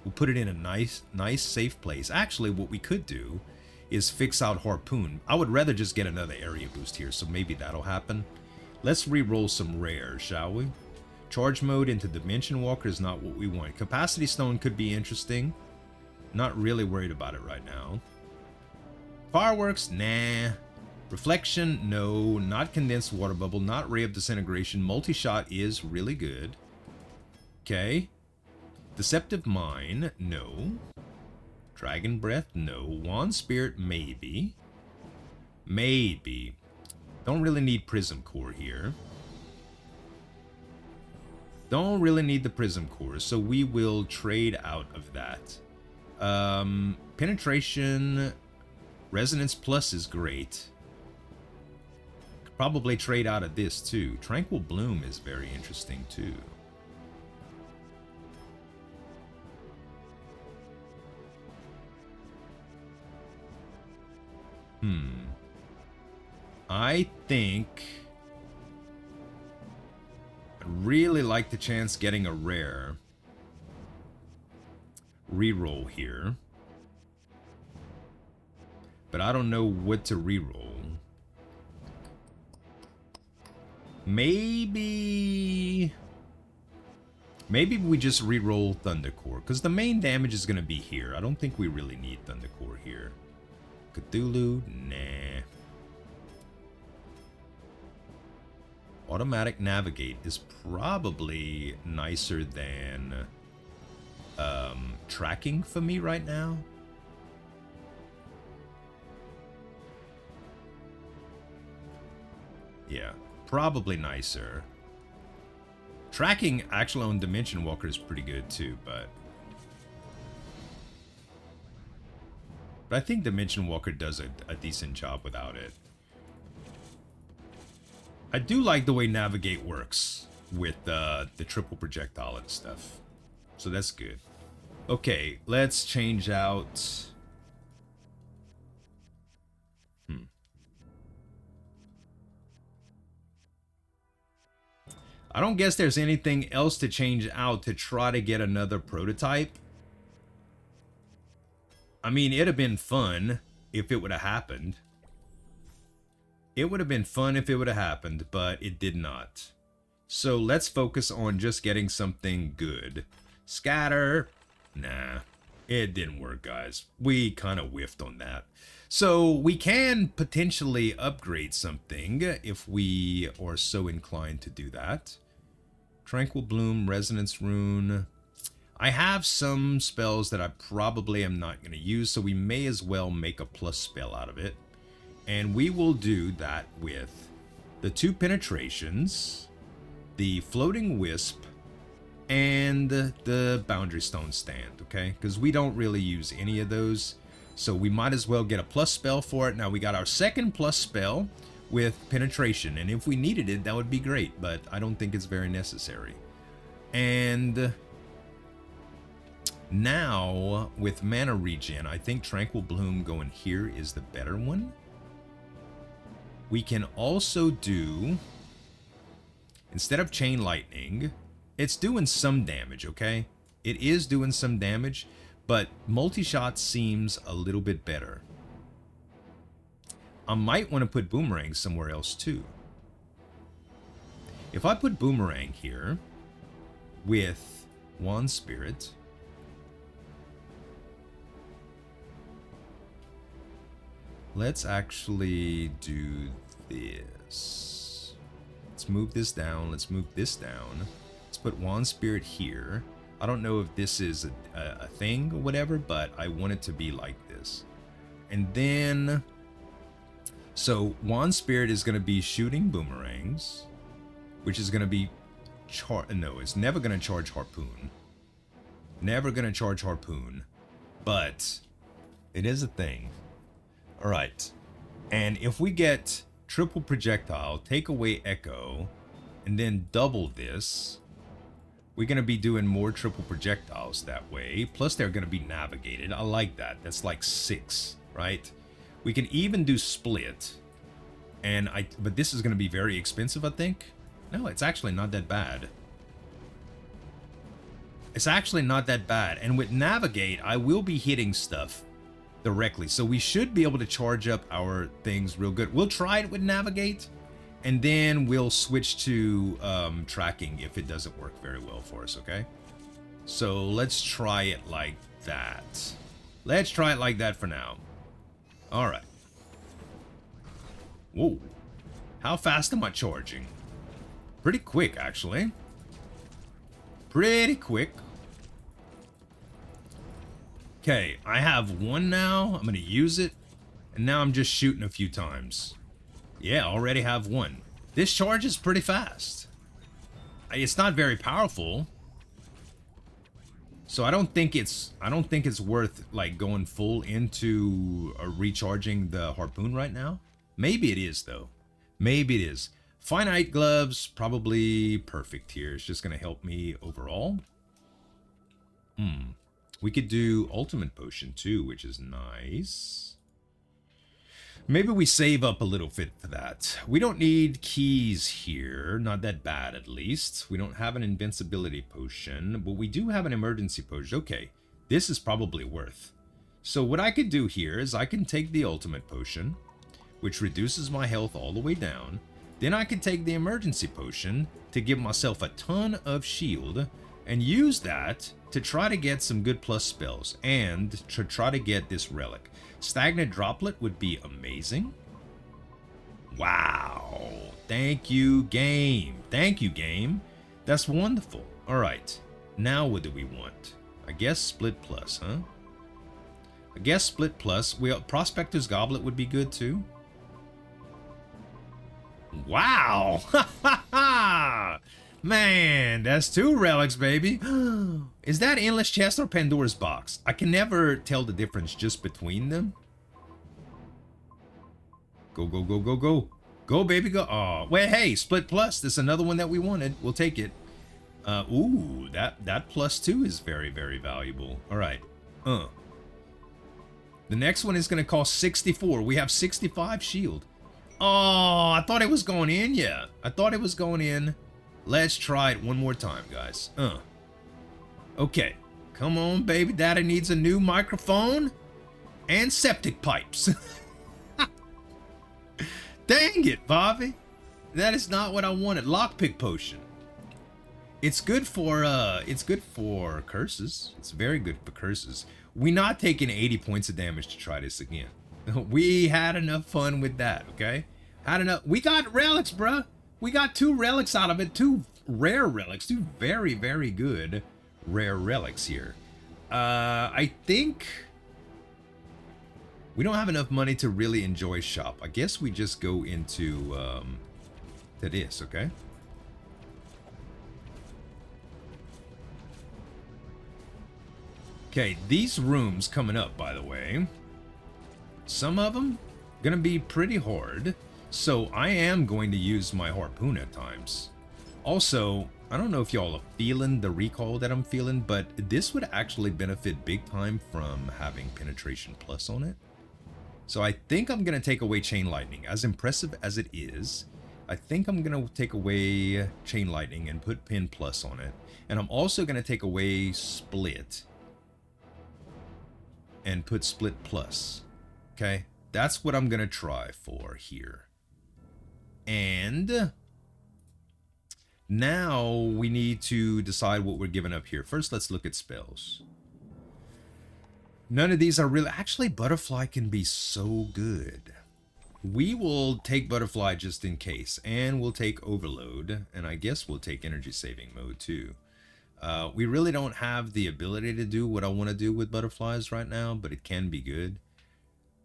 We'll put it in a nice safe place. Actually, what we could do is fix out Harpoon. I would rather just get another area boost here, so maybe that'll happen. Let's re-roll some rares, shall we? Charge mode into Dimension Walker is not what we want. Capacity Stone could be interesting. Not really worried about it right now. Fireworks, nah. Reflection, no. Not Condensed Water Bubble, not Ray of Disintegration. Multi-Shot is really good. Okay. Deceptive Mine, no. Dragon Breath, no. Wand Spirit, maybe. Maybe. Don't really need Prism Core here. Don't really need the Prism Core, so we will trade out of that. Penetration, Resonance Plus is great. Could probably trade out of this too. Tranquil Bloom is very interesting too. I think I'd really like the chance getting a rare reroll here, but I don't know what to reroll. Maybe we just reroll Thundercore, because the main damage is going to be here. I don't think we really need Thundercore here. Cthulhu, nah. Automatic Navigate is probably nicer than tracking for me right now. Yeah, probably nicer. Tracking actually on Dimension Walker is pretty good too, but I think Dimension Walker does a decent job without it. I do like the way Navigate works with the triple projectile and stuff. So that's good. Okay, let's change out... I don't guess there's anything else to change out to try to get another prototype. I mean, it'd have been fun if it would have happened. It would have been fun if it would have happened, but it did not. So let's focus on just getting something good. Scatter. Nah, it didn't work, guys. We kind of whiffed on that. So we can potentially upgrade something if we are so inclined to do that. Tranquil Bloom, Resonance Rune. I have some spells that I probably am not going to use, so we may as well make a plus spell out of it. And we will do that with the 2 penetrations, the Floating Wisp, and the Boundary Stone Stand, okay? Because we don't really use any of those, so we might as well get a plus spell for it. Now we got our second plus spell with penetration, and if we needed it, that would be great, but I don't think it's very necessary. And now with mana regen, I think Tranquil Bloom going here is the better one. We can also do, instead of Chain Lightning, it's doing some damage, okay? It is doing some damage, but multi-shot seems a little bit better. I might want to put Boomerang somewhere else too. If I put Boomerang here with Wand Spirit, let's actually do this. Let's move this down. Let's move this down. Let's put Wand Spirit here. I don't know if this is a thing or whatever, but I want it to be like this. And then, so Wand Spirit is going to be shooting boomerangs, which is going to be, no, it's never going to charge Harpoon. Never going to charge Harpoon, but it is a thing. All right. And if we get triple projectile, take away echo, and then double this, we're going to be doing more triple projectiles that way. Plus, they're going to be navigated. I like that. That's like 6, right? We can even do split. But this is going to be very expensive, I think. No, it's actually not that bad. It's actually not that bad. And with navigate, I will be hitting stuff directly. So we should be able to charge up our things real good. We'll try it with navigate. And then we'll switch to tracking if it doesn't work very well for us, okay? So let's try it like that. Let's try it like that for now. All right. Whoa. How fast am I charging? Pretty quick, actually. Pretty quick. Okay, I have 1 now. I'm going to use it. And now I'm just shooting a few times. Yeah, already have 1. This charge is pretty fast. It's not very powerful. So I don't think it's worth like going full into recharging the Harpoon right now. Maybe it is though. Maybe it is. Finite gloves, probably perfect here. It's just gonna help me overall. We could do ultimate potion too, which is nice. Maybe we save up a little bit for that. We don't need keys here. Not that bad, at least. We don't have an invincibility potion, but we do have an emergency potion. Okay, this is probably worth. So what I could do here is I can take the ultimate potion, which reduces my health all the way down. Then I can take the emergency potion to give myself a ton of shield and use that to try to get some good plus spells and to try to get this relic. Stagnant Droplet would be amazing. Wow. Thank you, game. Thank you, game. That's wonderful. All right. Now what do we want? I guess Split Plus, huh? I guess Split Plus. Prospector's Goblet would be good too. Wow. Ha ha ha. Man, that's 2 relics, baby. Is that Endless Chest or Pandora's Box? I can never tell the difference just between them. Go, go, go, go, go. Go, baby, go. Oh, wait, hey, Split Plus. That's another one that we wanted. We'll take it. Ooh, that +2 is very, very valuable. All right. The next one is going to cost 64. We have 65 shield. Oh, I thought it was going in. Yeah, I thought it was going in. Let's try it one more time, guys. Okay. Come on, baby. Daddy needs a new microphone and septic pipes. Dang it, Bobby. That is not what I wanted. Lockpick potion. It's good for curses. It's very good for curses. We're not taking 80 points of damage to try this again. We had enough fun with that, okay? Had enough. We got relics, bruh. We got 2 relics out of it. 2 rare relics. 2 very, very good rare relics here. I think we don't have enough money to really enjoy shop. I guess we just go into to this, okay? Okay, these rooms coming up, by the way, some of them gonna be pretty hard, so I am going to use my harpoon at times. Also, I don't know if y'all are feeling the recall that I'm feeling, but this would actually benefit big time from having penetration plus on it. So I think I'm gonna take away chain lightning. As impressive as it is, I think I'm gonna take away chain lightning and put pin plus on it. And I'm also gonna take away split and put split plus. Okay, that's what I'm gonna try for here. And now we need to decide what we're giving up here. First, let's look at spells. None of these are really... Actually, Butterfly can be so good. We will take Butterfly just in case. And we'll take Overload. And I guess we'll take Energy Saving Mode too. We really don't have the ability to do what I want to do with Butterflies right now, but it can be good.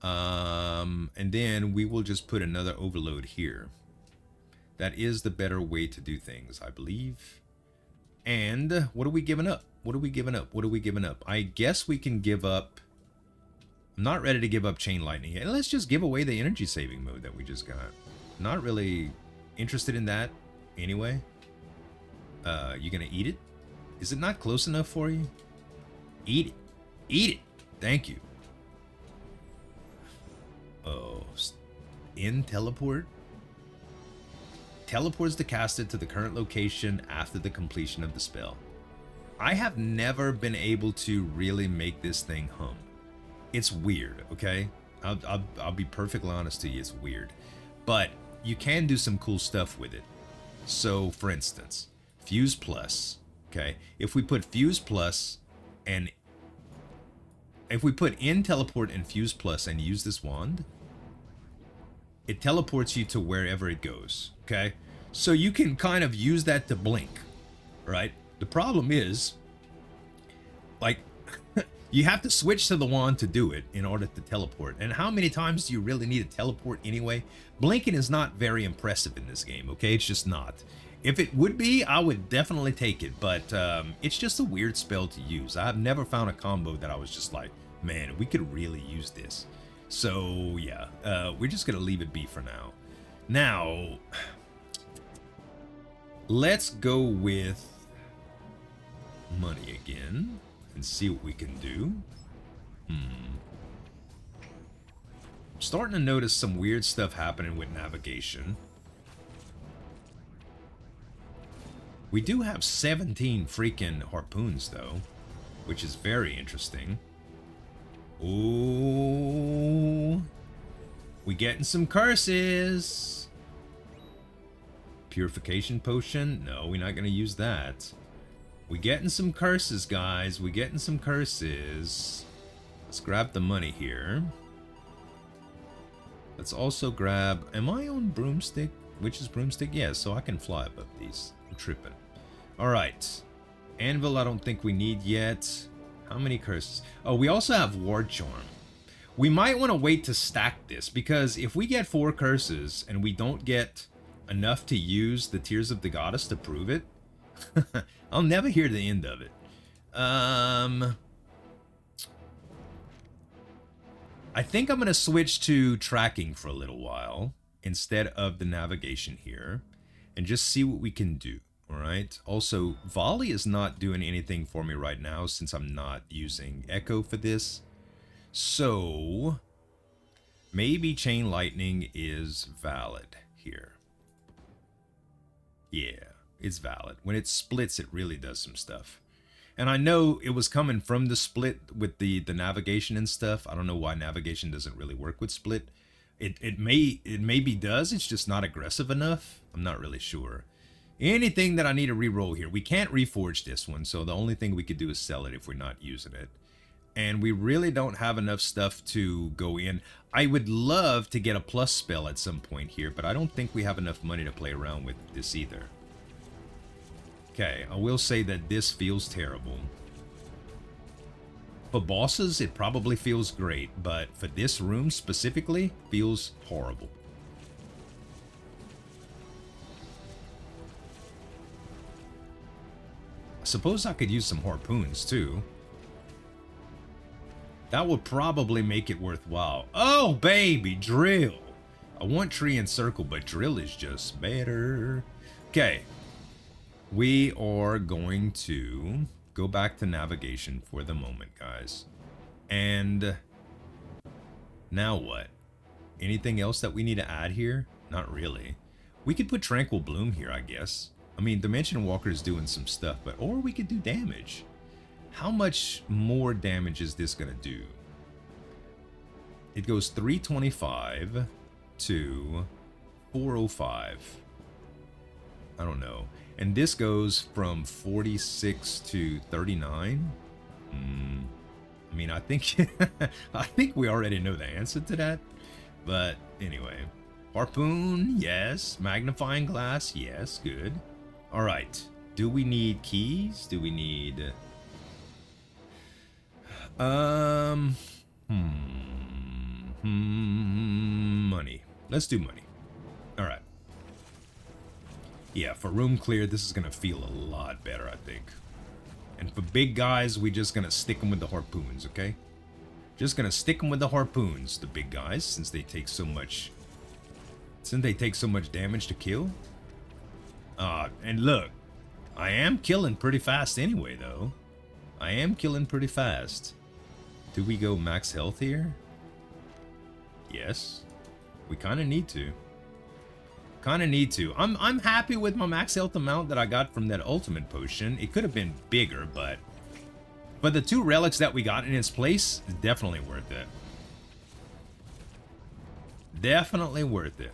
And then we will just put another Overload here. That is the better way to do things, I believe. And what are we giving up? What are we giving up? What are we giving up? I guess we can give up... I'm not ready to give up Chain Lightning. And let's just give away the Energy Saving Mode that we just got. Not really interested in that anyway. You gonna eat it? Is it not close enough for you? Eat it. Eat it. Thank you. Oh, in teleport? Teleports the caster to the current location after the completion of the spell. I have never been able to really make this thing hum. It's weird, okay? I'll be perfectly honest to you, it's weird. But you can do some cool stuff with it. So, for instance, Fuse Plus, okay? If we put Fuse Plus and... If we put in Teleport and Fuse Plus and use this wand, it teleports you to wherever it goes, okay? So you can kind of use that to blink, right? The problem is, like, you have to switch to the wand to do it in order to teleport. And how many times do you really need to teleport anyway? Blinking is not very impressive in this game, okay? It's just not. If it would be, I would definitely take it, but it's just a weird spell to use. I've never found a combo that I was just like, man, we could really use this. So, yeah, we're just going to leave it be for now. Now, let's go with money again and see what we can do. I'm starting to notice some weird stuff happening with navigation. We do have 17 freaking harpoons, though, which is very interesting. Ooh, we getting some curses. Purification potion? No, we're not going to use that. We getting some curses, guys. We getting some curses. Let's grab the money here. Let's also grab... Am I on broomstick? Witch's broomstick? Yeah, so I can fly above these. I'm tripping. Alright. Anvil I don't think we need yet. How many curses? Oh, we also have Ward Charm. We might want to wait to stack this, because if we get 4 curses and we don't get enough to use the Tears of the Goddess to prove it, I'll never hear the end of it. I think I'm going to switch to tracking for a little while instead of the navigation here and just see what we can do. Alright, also, Volley is not doing anything for me right now since I'm not using Echo for this. So, maybe Chain Lightning is valid here. Yeah, it's valid. When it splits, it really does some stuff. And I know it was coming from the split with the navigation and stuff. I don't know why navigation doesn't really work with split. It maybe does. It's just not aggressive enough. I'm not really sure. Anything that I need to re-roll here. We can't reforge this one, so the only thing we could do is sell it if we're not using it. And we really don't have enough stuff to go in. I would love to get a plus spell at some point here, but I don't think we have enough money to play around with this either. Okay, I will say that this feels terrible. For bosses, it probably feels great, but for this room specifically, feels horrible. I suppose I could use some harpoons too. That would probably make it worthwhile. Oh, baby, drill. I want tree and circle, but drill is just better. Okay. We are going to go back to navigation for the moment, guys. And now what? Anything else that we need to add here? Not really. We could put Tranquil Bloom here, I guess. I mean, Dimension Walker is doing some stuff, but or we could do damage. How much more damage is this going to do? It goes 325 to 405. I don't know. And this goes from 46 to 39. I mean, I think I think we already know the answer to that. But anyway, Harpoon, yes. Magnifying glass, yes. Good. All right. Do we need keys? Do we need money? Let's do money. All right. Yeah, for room clear, this is gonna feel a lot better, I think. And for big guys, we're just gonna stick them with the harpoons, okay? Just gonna stick them with the harpoons, the big guys, since they take so much damage to kill. And look, I am killing pretty fast anyway, though. I am killing pretty fast. Do we go max health here? Yes. We kind of need to. I'm happy with my max health amount that I got from that ultimate potion. It could have been bigger, but the 2 relics that we got in its place is definitely worth it. Definitely worth it.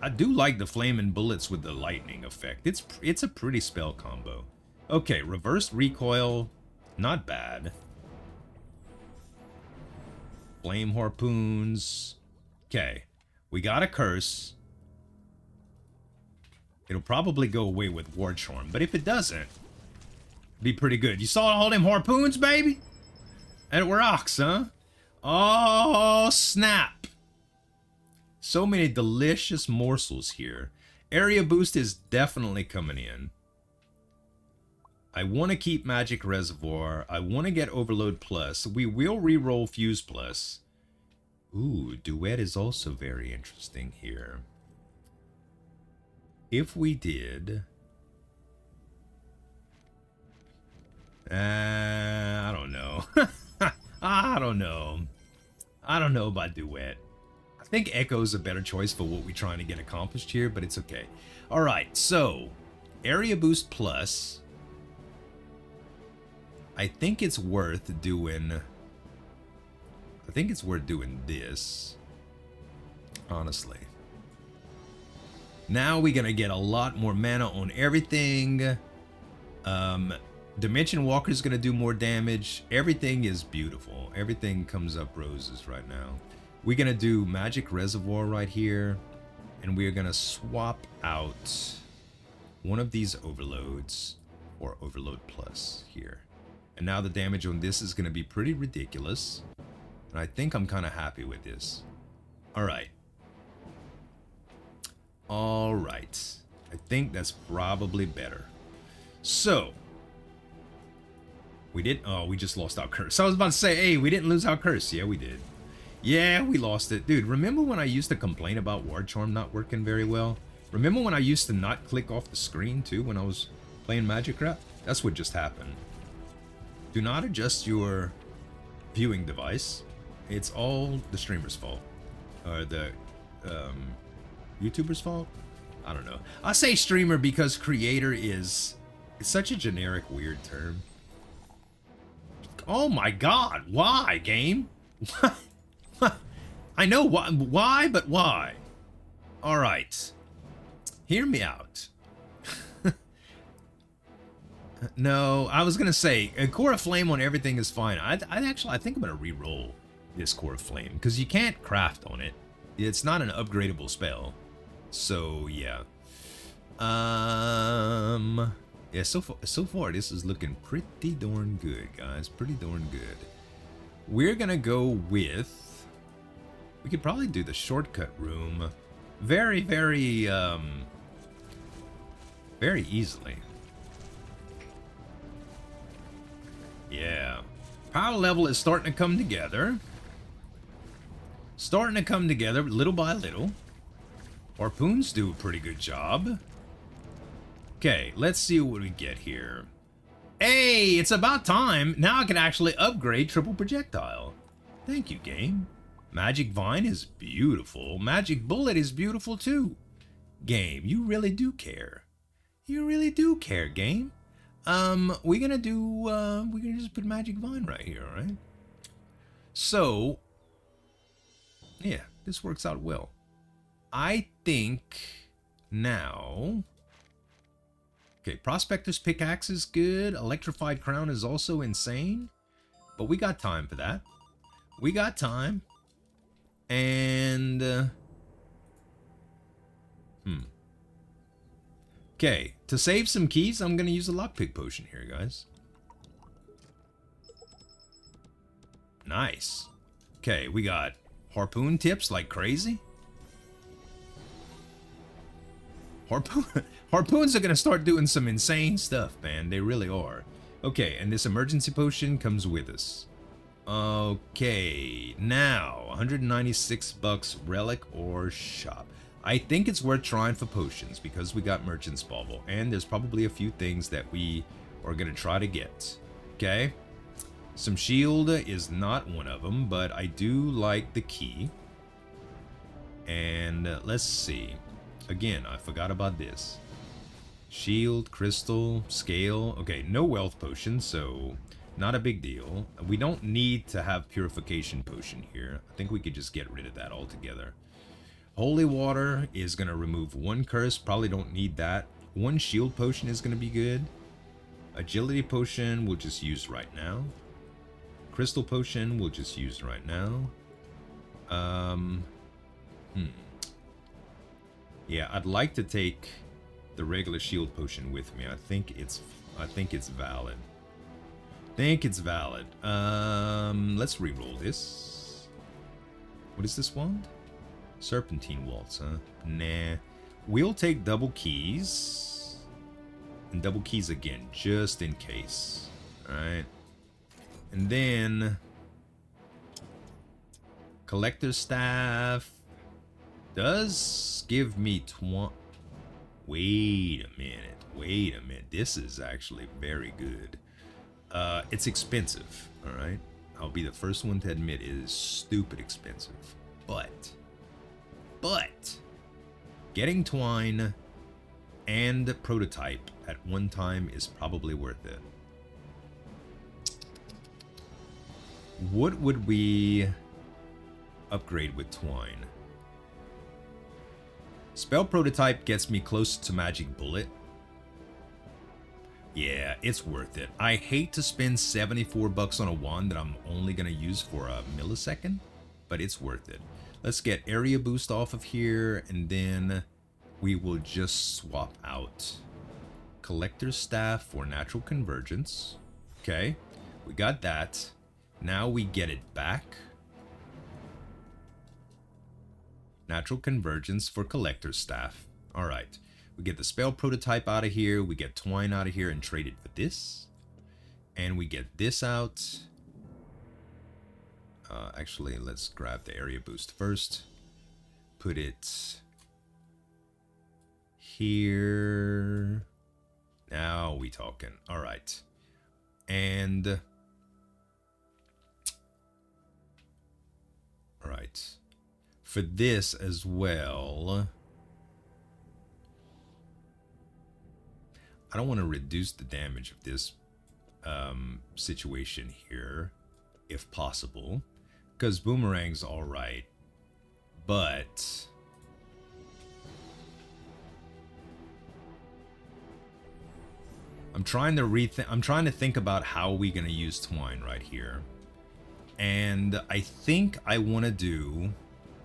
I do like the flaming bullets with the lightning effect. It's a pretty spell combo. Okay, reverse recoil, not bad. Flame harpoons. Okay, we got a curse. It'll probably go away with war charm, but if it doesn't, be pretty good. You saw all them harpoons, baby? And it rocks, huh? Oh, snap. So many delicious morsels here. Area boost is definitely coming in. I want to keep Magic Reservoir. I want to get Overload Plus. We will re-roll Fuse Plus. Ooh, Duet is also very interesting here. If we did... I don't know. I don't know. I don't know about Duet. I think Echo's a better choice for what we're trying to get accomplished here, but it's okay. Alright, so Area Boost Plus. I think it's worth doing... this. Honestly. Now we're gonna get a lot more mana on everything. Dimension Walker is gonna do more damage. Everything is beautiful. Everything comes up roses right now. We're gonna do Magic Reservoir right here, and we are gonna swap out one of these overloads for Overload Plus here. And now the damage on this is gonna be pretty ridiculous, and I think I'm kind of happy with this. All right. I think that's probably better. So we just lost our curse. So I was about to say, hey, we didn't lose our curse. Yeah, we did. Yeah, we lost it. Dude, remember when I used to complain about Ward Charm not working very well? Remember when I used to not click off the screen too when I was playing MAGICRAFT? That's what just happened. Do not adjust your viewing device. It's all the streamer's fault. Or the YouTuber's fault? I don't know. I say streamer because creator is... It's such a generic, weird term. Oh my god, why, game? I know why, but why? All right. Hear me out. No, I was gonna say a core of flame on everything is fine. I think I'm gonna re-roll this core of flame because you can't craft on it. It's not an upgradable spell. So yeah. Yeah. So far this is looking pretty darn good, guys. Pretty darn good. We're gonna go with. We could probably do the shortcut room, very easily. Yeah. Power level is starting to come together. Starting to come together little by little. Harpoons do a pretty good job. Okay, let's see what we get here. Hey, it's about time. Now I can actually upgrade triple projectile. Thank you, game. Magic Vine is beautiful. Magic Bullet is beautiful too. Game, you really do care. You really do care, game. We're gonna just put Magic Vine right here, all right? So, yeah, this works out well. I think now, okay, Prospector's Pickaxe is good. Electrified Crown is also insane, but we got time for that. We got time, and okay, to save some keys, I'm going to use a lockpick potion here, guys. Nice. Okay, we got harpoon tips like crazy. Harpoons are going to start doing some insane stuff, man. They really are. Okay, and this emergency potion comes with us. Okay, now, 196 bucks, relic or shop. I think it's worth trying for potions because we got Merchant's Bauble, and there's probably a few things that we are going to try to get. Okay? Some shield is not one of them, but I do like the key. And let's see. Again, I forgot about this. Shield, crystal, scale. Okay, no wealth potion, so not a big deal. We don't need to have purification potion here. I think we could just get rid of that altogether. Holy water is going to remove one curse. Probably don't need that. One shield potion is going to be good. Agility potion we'll just use right now. Crystal potion we'll just use right now. Yeah, I'd like to take the regular shield potion with me. I think it's valid. Let's reroll this. What is this wand? Serpentine Waltz, huh? Nah. We'll take double keys. And double keys again, just in case. Alright. And then Collector's Staff does give me Wait a minute. This is actually very good. It's expensive, alright? I'll be the first one to admit it is stupid expensive. But getting Twine and Prototype at one time is probably worth it. What would we upgrade with Twine? Spell Prototype gets me close to Magic Bullet. Yeah, it's worth it. I hate to spend 74 bucks on a wand that I'm only going to use for a millisecond, but it's worth it. Let's get area boost off of here, and then we will just swap out Collector's Staff for Natural Convergence. Okay, we got that. Now we get it back. Natural Convergence for Collector's Staff. Alright, we get the Spell Prototype out of here, we get Twine out of here and trade it for this. And we get this out. Actually, let's grab the area boost first. Put it here. Now we talking. All right. And all right. For this as well, I don't want to reduce the damage of this situation here, if possible, because Boomerang's all right. but I'm trying to think about how we're gonna use Twine right here. And I think I want to do,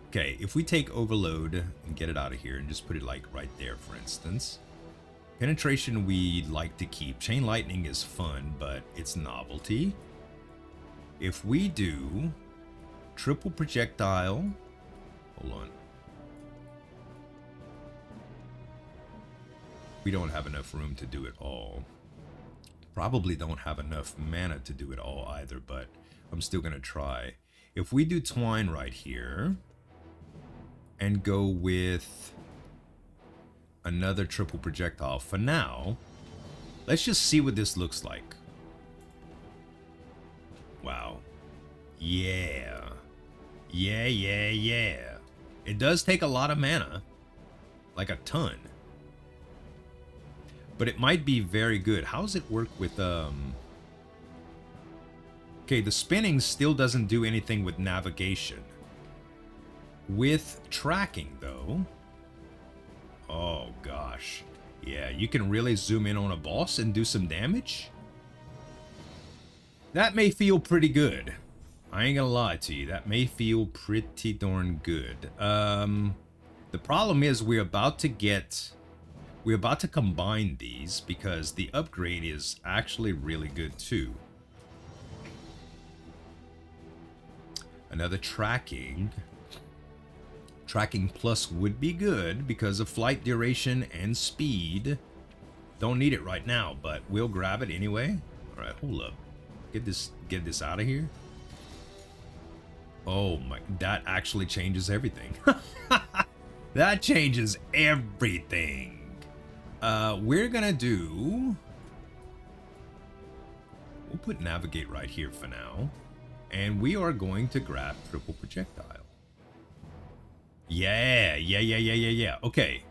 okay, if we take Overload and get it out of here and just put it like right there, for instance. Penetration we'd like to keep. Chain Lightning is fun, but it's novelty. If we do triple projectile, hold on. We don't have enough room to do it all. Probably don't have enough mana to do it all either, but I'm still gonna try. If we do Twine right here and go with another triple projectile for now, let's just see what this looks like. Wow. Yeah. Yeah. It does take a lot of mana. Like a ton. But it might be very good. How does it work with, okay, the spinning still doesn't do anything with navigation. With tracking, though... Oh, gosh. Yeah, you can really zoom in on a boss and do some damage. That may feel pretty good. I ain't gonna lie to you. That may feel pretty darn good. The problem is we're about to combine these because the upgrade is actually really good too. Another tracking. Tracking plus would be good because of flight duration and speed. Don't need it right now, but we'll grab it anyway. All right, hold up. Get this out of here. Oh my, that actually changes everything. That changes everything. We're gonna do... We'll put navigate right here for now. And we are going to grab triple projectile. Yeah. Okay.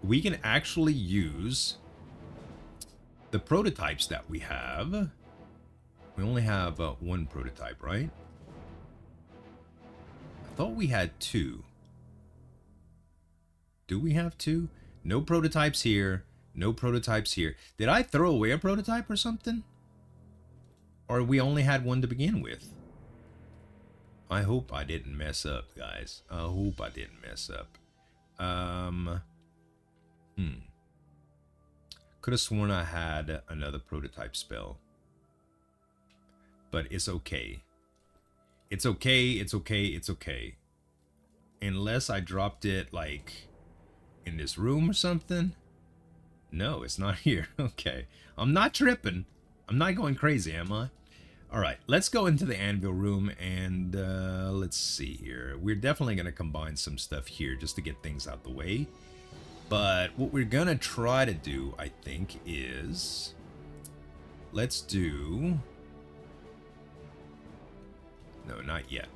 We can actually use the prototypes that we have. We only have one prototype, right? I thought we had two. Do we have two? No prototypes here. No prototypes here. Did I throw away a prototype or something? Or we only had one to begin with? I hope I didn't mess up, guys. I hope I didn't mess up. Could have sworn I had another prototype spell. But it's okay. It's okay. Unless I dropped it, like, in this room or something. No, it's not here. Okay. I'm not tripping. I'm not going crazy, am I? Alright, let's go into the anvil room and let's see here. We're definitely going to combine some stuff here just to get things out the way. But what we're going to try to do, I think, is... Let's do... No, not yet.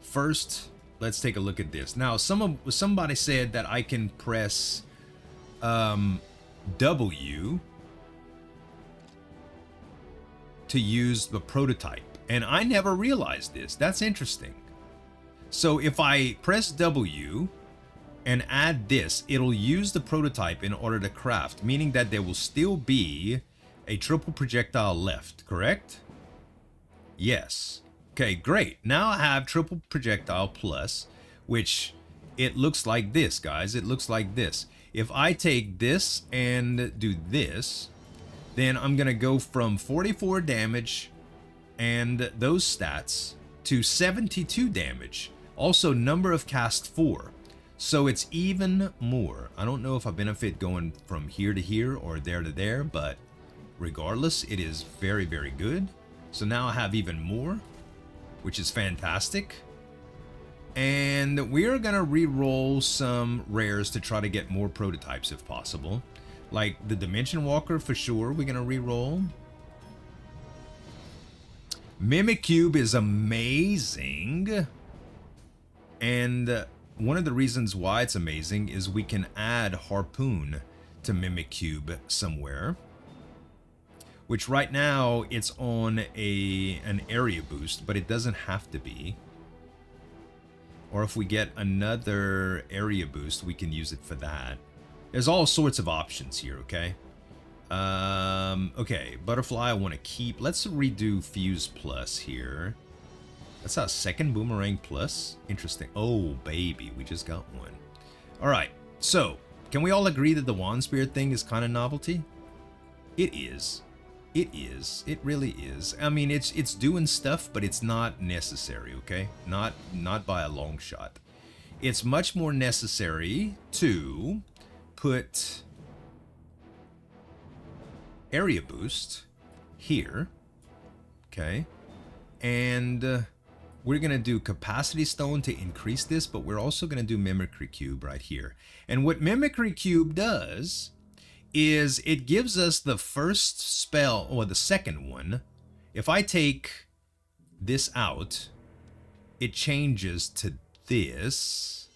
First, let's take a look at this. Now, somebody said that I can press W to use the prototype. And I never realized this. That's interesting. So if I press W and add this, it'll use the prototype in order to craft, meaning that there will still be a triple projectile left, correct? Yes. Okay, great. Now I have triple projectile plus, which it looks like this, guys. It looks like this. If I take this and do this, then I'm going to go from 44 damage and those stats to 72 damage. Also, number of cast 4. So it's even more. I don't know if I benefit going from here to here or there to there, but regardless, it is very, very good. So now I have even more, which is fantastic. And we're going to re-roll some rares to try to get more prototypes if possible. Like the Dimension Walker for sure, we're going to re-roll. Mimic Cube is amazing. And one of the reasons why it's amazing is we can add Harpoon to Mimic Cube somewhere. Which right now it's on an area boost, but it doesn't have to be. Or if we get another area boost, we can use it for that. There's all sorts of options here, okay? Okay, butterfly I want to keep. Let's redo Fuse Plus here. That's our second Boomerang Plus. Interesting. Oh, baby, we just got one. All right, so can we all agree that the Wand Spirit thing is kind of novelty? It is. It is. It really is. I mean, it's doing stuff, but it's not necessary, okay? Not by a long shot. It's much more necessary to put area boost here, okay? And we're going to do Capacity Stone to increase this, but we're also going to do Mimicry Cube right here. And what Mimicry Cube does is it gives us the first spell, or the second one. If I take this out, it changes to this.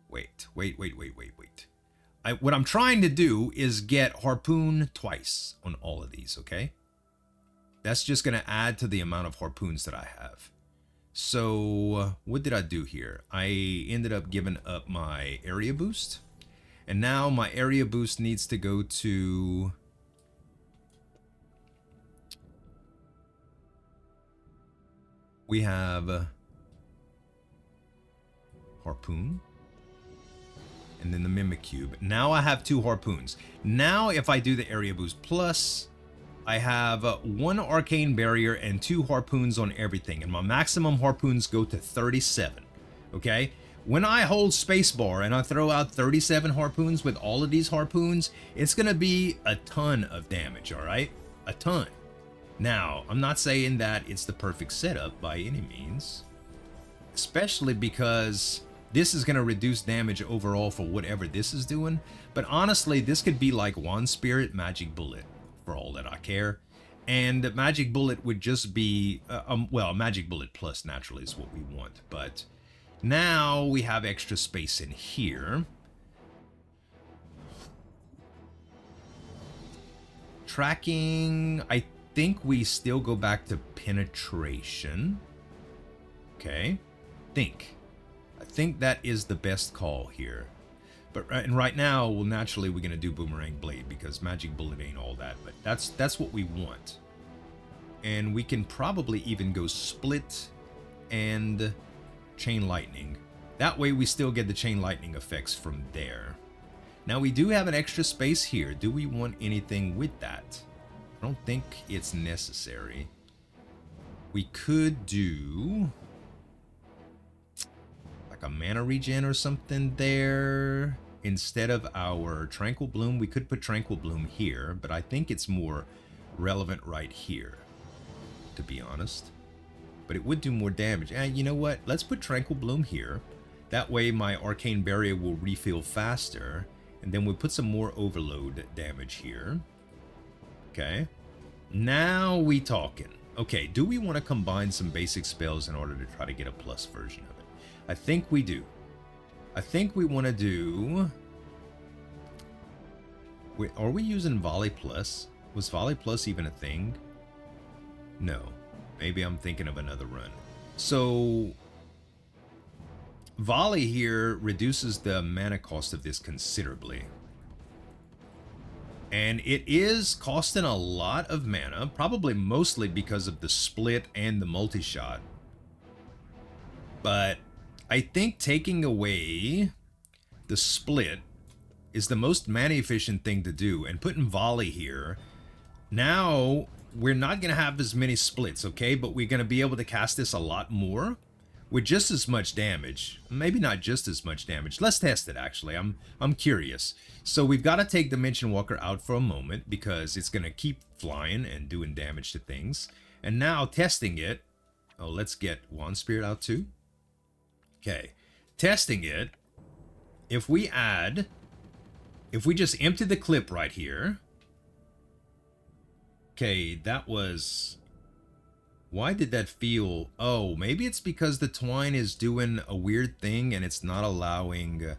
Wait. What I'm trying to do is get Harpoon twice on all of these, okay? That's just going to add to the amount of Harpoons that I have. So what did I do here? I ended up giving up my area boost. And now my area boost needs to go to... We have Harpoon. And then the Mimic Cube. Now I have 2 Harpoons. Now if I do the area boost plus, I have 1 Arcane Barrier and 2 Harpoons on everything. And my maximum Harpoons go to 37. Okay? When I hold spacebar and I throw out 37 Harpoons with all of these Harpoons, it's going to be a ton of damage, alright? A ton. Now, I'm not saying that it's the perfect setup by any means. Especially because this is going to reduce damage overall for whatever this is doing. But honestly, this could be like Wand Spirit, Magic Bullet, for all that I care. And the Magic Bullet would just be, well, Magic Bullet Plus naturally is what we want. But now we have extra space in here. Tracking, I think we still go back to penetration. Okay, I think that is the best call here. But and right now, well, naturally we're gonna do Boomerang Blade because Magic Bullet ain't all that. But that's what we want. And we can probably even go Split and Chain Lightning. That way we still get the Chain Lightning effects from there. Now we do have an extra space here. Do we want anything with that? I don't think it's necessary. We could do like a mana regen or something there. Instead of our Tranquil Bloom, we could put Tranquil Bloom here, but I think it's more relevant right here, to be honest. But it would do more damage. And you know what? Let's put Tranquil Bloom here. That way my Arcane Barrier will refill faster. And then we'll put some more overload damage here. Okay. Now we talking. Okay, do we want to combine some basic spells in order to try to get a plus version of it? I think we do. I think we want to do... Wait, are we using Volley Plus? Was Volley Plus even a thing? No. Maybe I'm thinking of another run. So, Volley here reduces the mana cost of this considerably. And it is costing a lot of mana, probably mostly because of the split and the multi-shot. But I think taking away the split is the most mana efficient thing to do. And putting Volley here, now we're not going to have as many splits, okay? But we're going to be able to cast this a lot more with just as much damage. Maybe not just as much damage. Let's test it, actually. I'm curious. So we've got to take Dimension Walker out for a moment because it's going to keep flying and doing damage to things. And now testing it. Oh, let's get Wand Spirit out too. Okay. Testing it. If we just empty the clip right here. Okay, that was... Why did that feel... Oh, maybe it's because the Twine is doing a weird thing and it's not allowing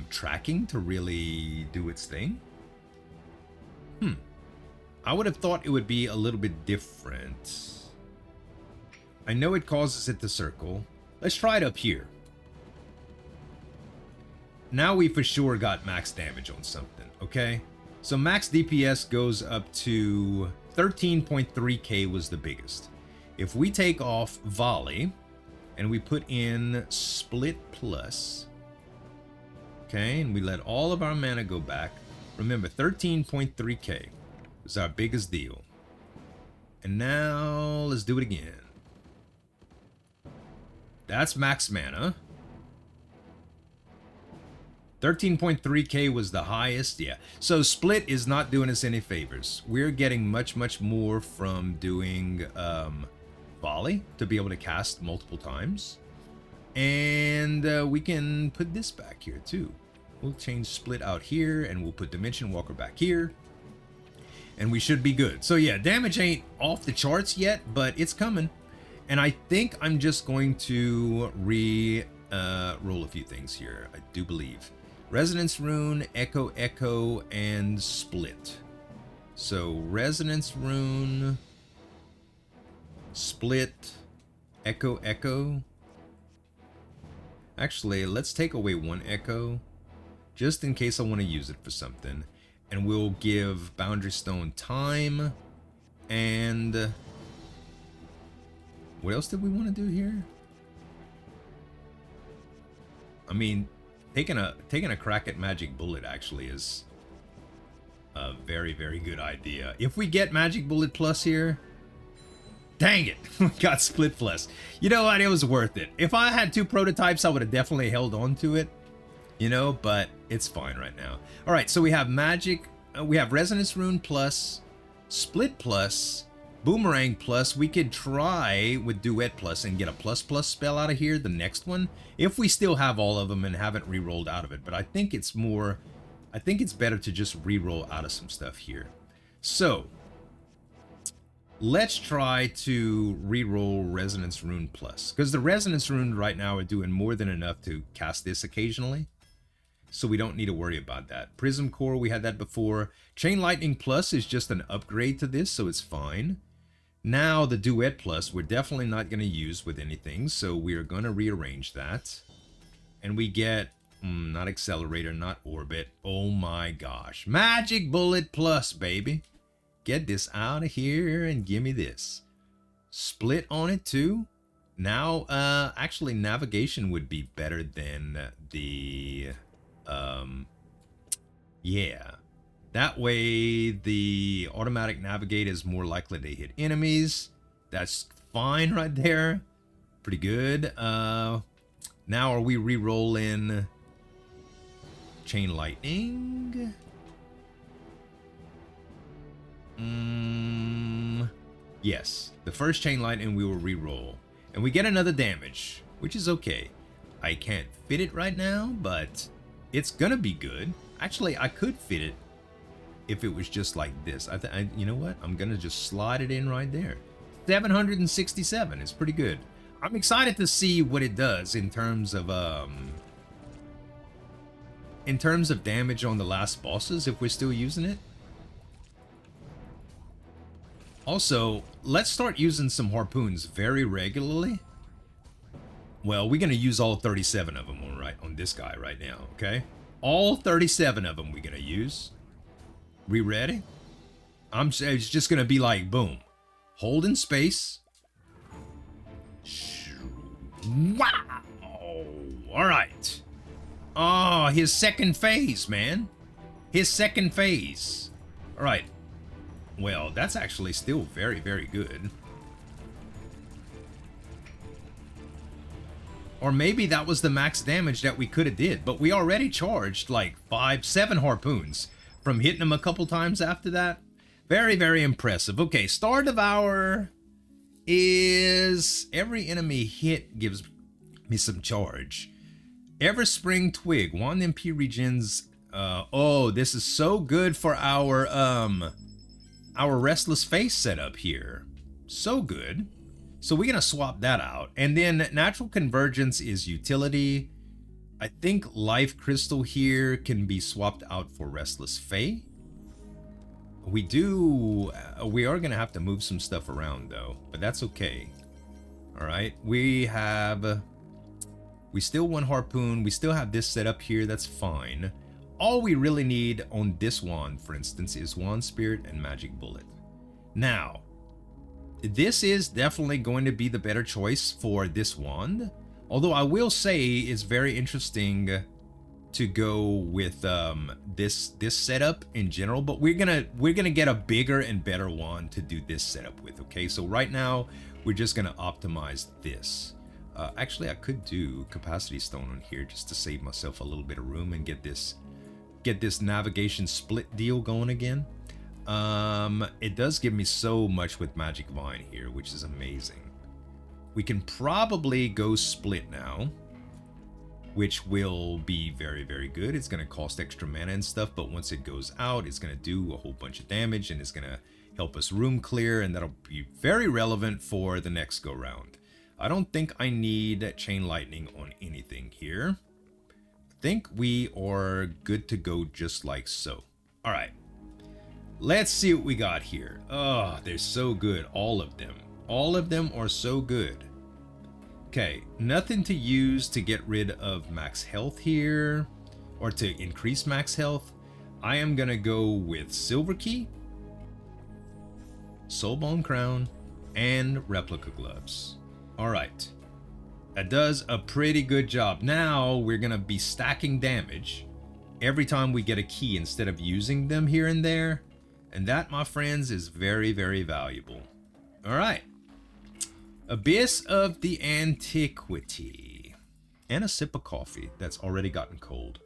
tracking to really do its thing? I would have thought it would be a little bit different. I know it causes it to circle. Let's try it up here. Now we for sure got max damage on something, okay? So max DPS goes up to 13.3k was the biggest. If we take off volley and we put in split plus, okay, and we let all of our mana go back, remember 13.3k was our biggest deal. And now let's do it again. That's max mana. 13.3k was the highest, yeah. So split is not doing us any favors. We're getting much, much more from doing volley to be able to cast multiple times. And we can put this back here too. We'll change split out here and we'll put Dimension Walker back here. And we should be good. So yeah, damage ain't off the charts yet, but it's coming. And I think I'm just going to roll a few things here, I do believe. Resonance Rune, Echo, Echo, and Split. So Resonance Rune, Split, Echo, Echo. Actually, let's take away one Echo, just in case I want to use it for something. And we'll give Boundary Stone time. And what else did we want to do here? I mean, taking a crack at Magic Bullet actually is a very, very good idea. If we get Magic Bullet Plus here, dang it, we got Split Plus. You know what? It was worth it. If I had 2 prototypes, I would have definitely held on to it. You know, but it's fine right now. All right, so we have we have Resonance Rune Plus, Split Plus, Boomerang Plus. We could try with Duet Plus and get a plus plus spell out of here, the next one, if we still have all of them and haven't re-rolled out of it. But I think it's better to just re-roll out of some stuff here. So let's try to re-roll Resonance Rune Plus, because the Resonance Rune right now are doing more than enough to cast this occasionally. So we don't need to worry about that. Prism Core, we had that before. Chain Lightning Plus is just an upgrade to this, so it's fine. Now the Duet Plus, we're definitely not going to use with anything, so we're going to rearrange that. And we get, not Accelerator, not Orbit. Oh my gosh. Magic Bullet Plus, baby. Get this out of here and give me this. Split on it too. Now, actually, Navigation would be better than the... yeah, that way the automatic navigate is more likely to hit enemies. That's fine right there, pretty good. Now are we re-rolling Chain Lightning? Yes, the first Chain Lightning we will re-roll, and we get another damage, which is okay. I can't fit it right now, but it's gonna be good. Actually, I could fit it if it was just like this. You know what? I'm gonna just slide it in right there. 767 is pretty good. I'm excited to see what it does in terms of damage on the last bosses if we're still using it. Also, let's start using some Harpoons very regularly. Well, we're gonna use all 37 of them on this guy right now, okay? All 37 of them we're gonna use. We ready? It's just gonna be like, boom. Holding space. Wow! Alright. Oh, his second phase, man. His second phase. Alright. Well, that's actually still very, very good. Or maybe that was the max damage that we could have did, but we already charged like 7 Harpoons from hitting them a couple times after that. Very, very impressive. Okay, Star Devour is every enemy hit gives me some charge. Everspring Twig, 1 MP regens. Oh, this is so good for our Restless Face setup here. So good. So we're going to swap that out. And then Natural Convergence is utility. I think Life Crystal here can be swapped out for Restless Fae. We are going to have to move some stuff around though, but that's okay. All right, we still want Harpoon. We still have this set up here. That's fine. All we really need on this wand, for instance, is Wand Spirit and Magic Bullet. Now, this is definitely going to be the better choice for this wand. Although I will say it's very interesting to go with this setup in general, but we're gonna get a bigger and better wand to do this setup with. Okay, so right now we're just gonna optimize this. Actually, I could do Capacity Stone on here just to save myself a little bit of room and get this navigation split deal going again. It does give me so much with Magic Vine here, which is amazing. We can probably go split now, which will be very, very good. It's going to cost extra mana and stuff, but once it goes out, it's going to do a whole bunch of damage, and it's going to help us room clear, and that'll be very relevant for the next go round. I don't think I need Chain Lightning on anything here. I think we are good to go just like so. All right. Let's see what we got here. Oh, they're so good. All of them. All of them are so good. Okay, nothing to use to get rid of max health here, or to increase max health. I am gonna go with Silver Key, Soulbone Crown, and Replica Gloves. Alright, that does a pretty good job. Now we're gonna be stacking damage every time we get a key instead of using them here and there. And that, my friends, is very, very valuable. Alright. Abyss of the Antiquity. And a sip of coffee that's already gotten cold.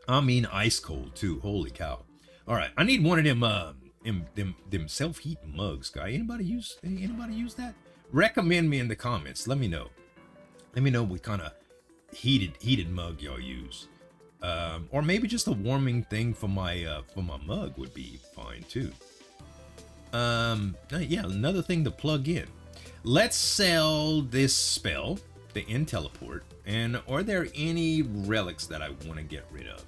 I mean ice cold too. Holy cow. Alright, I need one of them self-heating mugs, guy. Anybody use that? Recommend me in the comments. Let me know. Let me know what kind of heated mug y'all use. Or maybe just a warming thing for my mug would be fine too. Yeah, another thing to plug in. Let's sell this spell, the End Teleport, and are there any relics that I want to get rid of?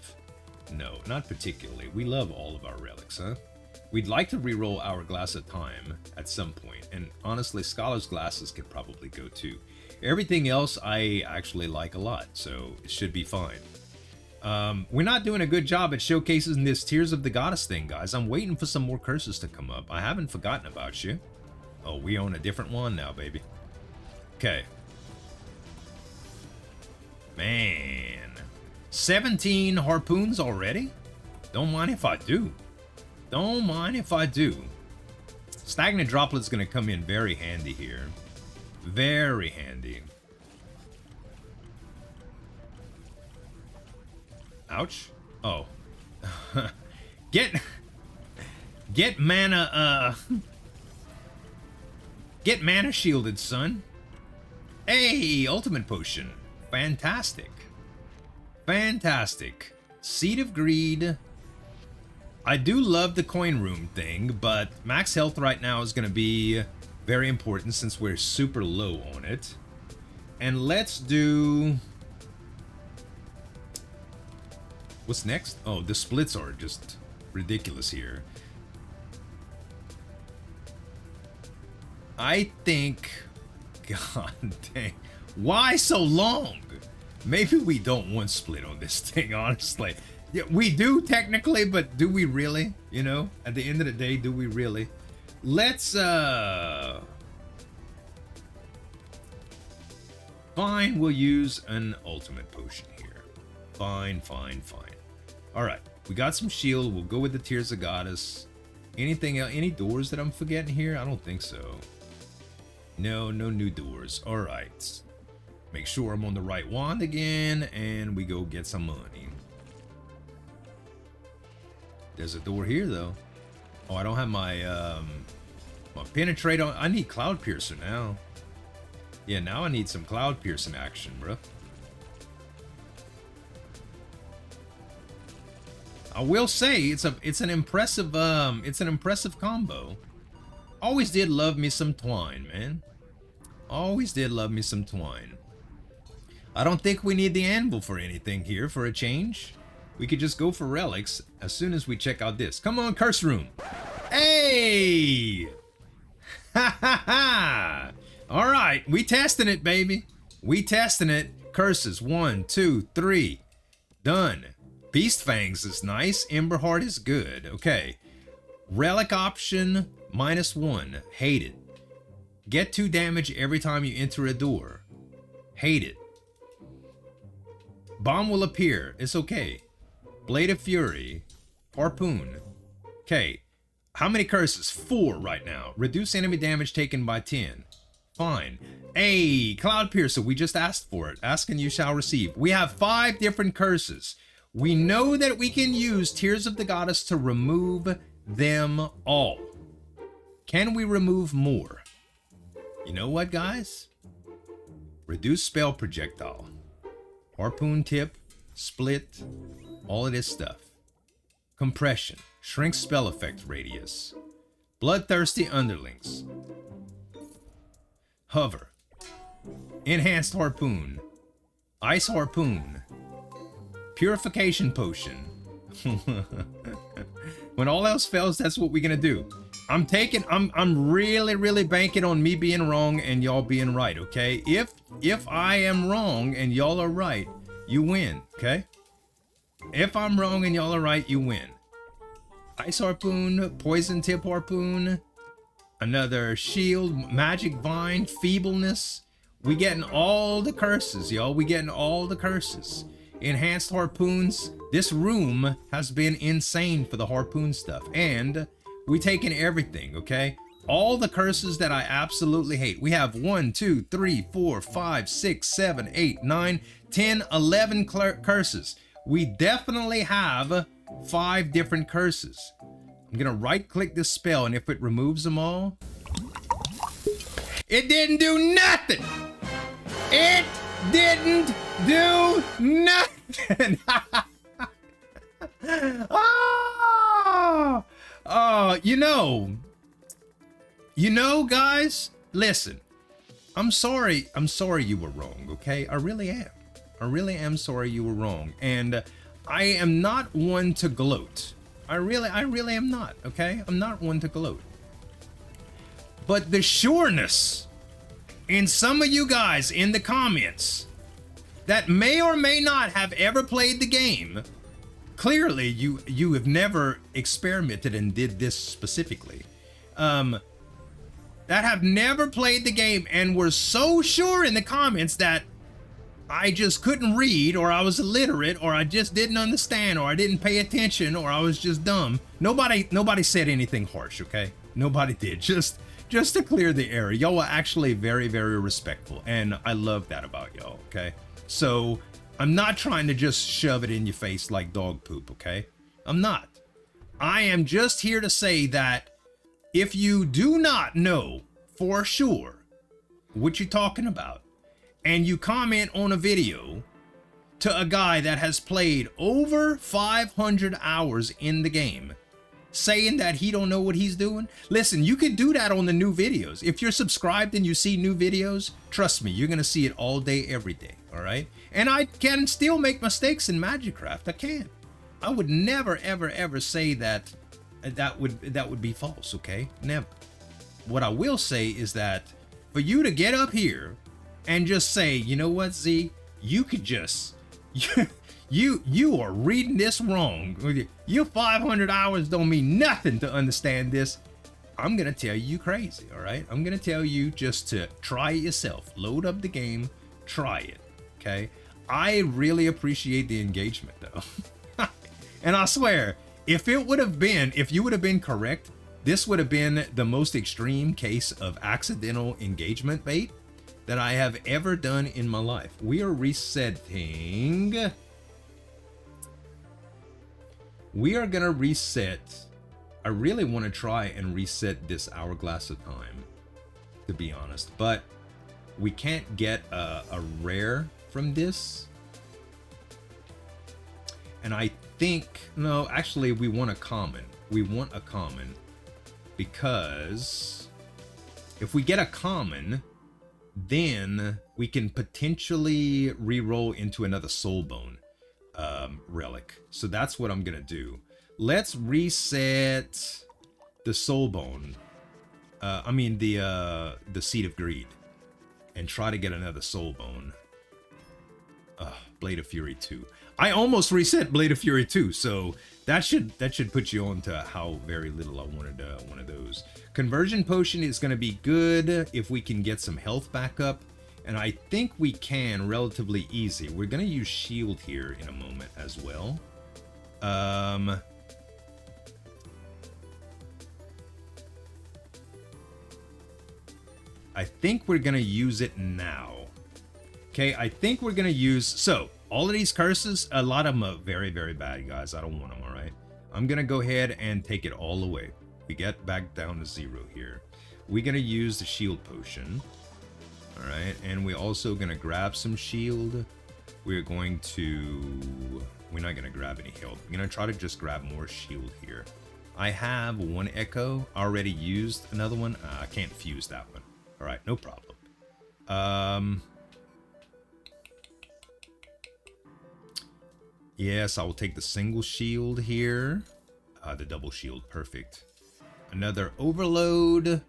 No, not particularly. We love all of our relics, huh? We'd like to reroll Hourglass of Time at some point, and honestly, Scholar's Glasses could probably go too. Everything else I actually like a lot, so it should be fine. We're not doing a good job at showcasing this Tears of the Goddess thing, guys. I'm waiting for some more curses to come up. I haven't forgotten about you. Oh, we own a different one now, baby. Okay. Man. 17 harpoons already? Don't mind if I do. Don't mind if I do. Stagnant Droplet's going to come in very handy here. Very handy. Ouch. Oh. Get mana, get mana shielded, son. Hey, ultimate potion. Fantastic. Fantastic. Seed of Greed. I do love the coin room thing, but max health right now is going to be very important since we're super low on it. And let's do... What's next? Oh, the splits are just ridiculous here. I think... God dang. Why so long? Maybe we don't want split on this thing, honestly. Yeah, we do technically, but do we really? You know, at the end of the day, do we really? Let's, Fine, we'll use an ultimate potion here. Fine, fine, fine. Alright, we got some shield. We'll go with the Tears of Goddess. Anything else? Any doors that I'm forgetting here? I don't think so. No, no new doors. Alright. Make sure I'm on the right wand again, and we go get some money. There's a door here, though. Oh, I don't have my, my penetrate on. I need Cloud Piercer now. Yeah, now I need some Cloud Piercing action, bro. I will say it's an impressive combo. Always did love me some Twine, man. Always did love me some Twine. I don't think we need the anvil for anything here for a change. We could just go for relics as soon as we check out this. Come on, curse room. Hey! Ha ha ha! All right, we testing it, baby. We testing it. Curses, 1, 2, 3. Done. Beast Fangs is nice. Ember Heart is good. Okay. Relic option, -1. Hate it. Get 2 damage every time you enter a door. Hate it. Bomb will appear. It's okay. Blade of Fury. Harpoon. Okay. How many curses? 4 right now. Reduce enemy damage taken by 10. Fine. Hey, Cloud Piercer, we just asked for it. Ask and you shall receive. We have 5 different curses. We know that we can use Tears of the Goddess to remove them all. Can we remove more? You know what, guys? Reduce spell projectile. Harpoon tip, split, all of this stuff. Compression, shrink spell effect radius. Bloodthirsty underlings. Hover. Enhanced harpoon. Ice harpoon. Purification potion. When all else fails, that's what we're gonna do. I'm really banking on me being wrong and y'all being right, okay? If I am wrong and y'all are right, you win, okay? If I'm wrong and y'all are right, you win. Ice harpoon, poison tip harpoon, another shield, magic vine, feebleness. We getting all the curses, y'all. We getting all the curses. Enhanced harpoons. This room has been insane for the harpoon stuff. And we taking everything, okay? All the curses that I absolutely hate. We have 1, 2, 3, 4, 5, 6, 7, 8, 9, 10, 11 curses. We definitely have 5 different curses. I'm gonna right click this spell, and if it removes them all, it didn't do nothing. It didn't do nothing. Oh, you know, guys, listen, I'm sorry you were wrong, okay? I really am sorry you were wrong. And I am not one to gloat. I really am not, okay? I'm not one to gloat. But the sureness in some of you guys in the comments that may or may not have ever played the game, clearly you have never experimented and did this specifically, that have never played the game and were so sure in the comments that I just couldn't read, or I was illiterate, or I just didn't understand, or I didn't pay attention, or I was just dumb. Nobody said anything harsh, okay? Nobody did. Just to clear the air. Y'all were actually very respectful, and I love that about y'all, okay? So I'm not trying to just shove it in your face like dog poop, okay? I'm not. I am just here to say that if you do not know for sure what you're talking about, and you comment on a video to a guy that has played over 500 hours in the game, saying that he don't know what he's doing, listen, you can do that on the new videos. If you're subscribed and you see new videos, trust me, you're gonna see it all day, every day, all right? And I can still make mistakes in MAGICRAFT. I can. I would never, ever say that that would be false, okay? Never. What I will say is that for you to get up here and just say, you know what, Z, you could just, you are reading this wrong. Your 500 hours don't mean nothing to understand this. I'm gonna tell you crazy, all right? I'm gonna tell you just to try it yourself. Load up the game, try it, okay? I really appreciate the engagement though. And I swear, if you would have been correct, this would have been the most extreme case of accidental engagement bait that I have ever done in my life. We are resetting. We are gonna reset. I really want to try and reset this hourglass of time, to be honest, but we can't get a rare from this. And I think, no, actually we want a common. We want a common because if we get a common, then we can potentially re-roll into another Soulbone relic. So that's what I'm gonna do. Let's reset the Soulbone I mean the Seed of Greed, and try to get another Soulbone. Blade of Fury 2. I almost reset Blade of Fury 2, so that should put you on to how very little I wanted one of those. Conversion Potion is going to be good if we can get some health back up, and I think we can relatively easy. We're going to use Shield here in a moment as well. I think we're going to use it now. Okay, I think we're going to use... So, all of these curses, a lot of them are very, very bad, guys. I don't want them, all right? I'm going to go ahead and take it all away. We get back down to 0 here. We're going to use the shield potion. All right, and we're also going to grab some shield. We're going to... We're not going to grab any health. We're going to try to just grab more shield here. I have one echo. Already used another one. I can't fuse that one. All right, no problem. Yes, I will take the single shield here. The double shield, perfect. Another overload.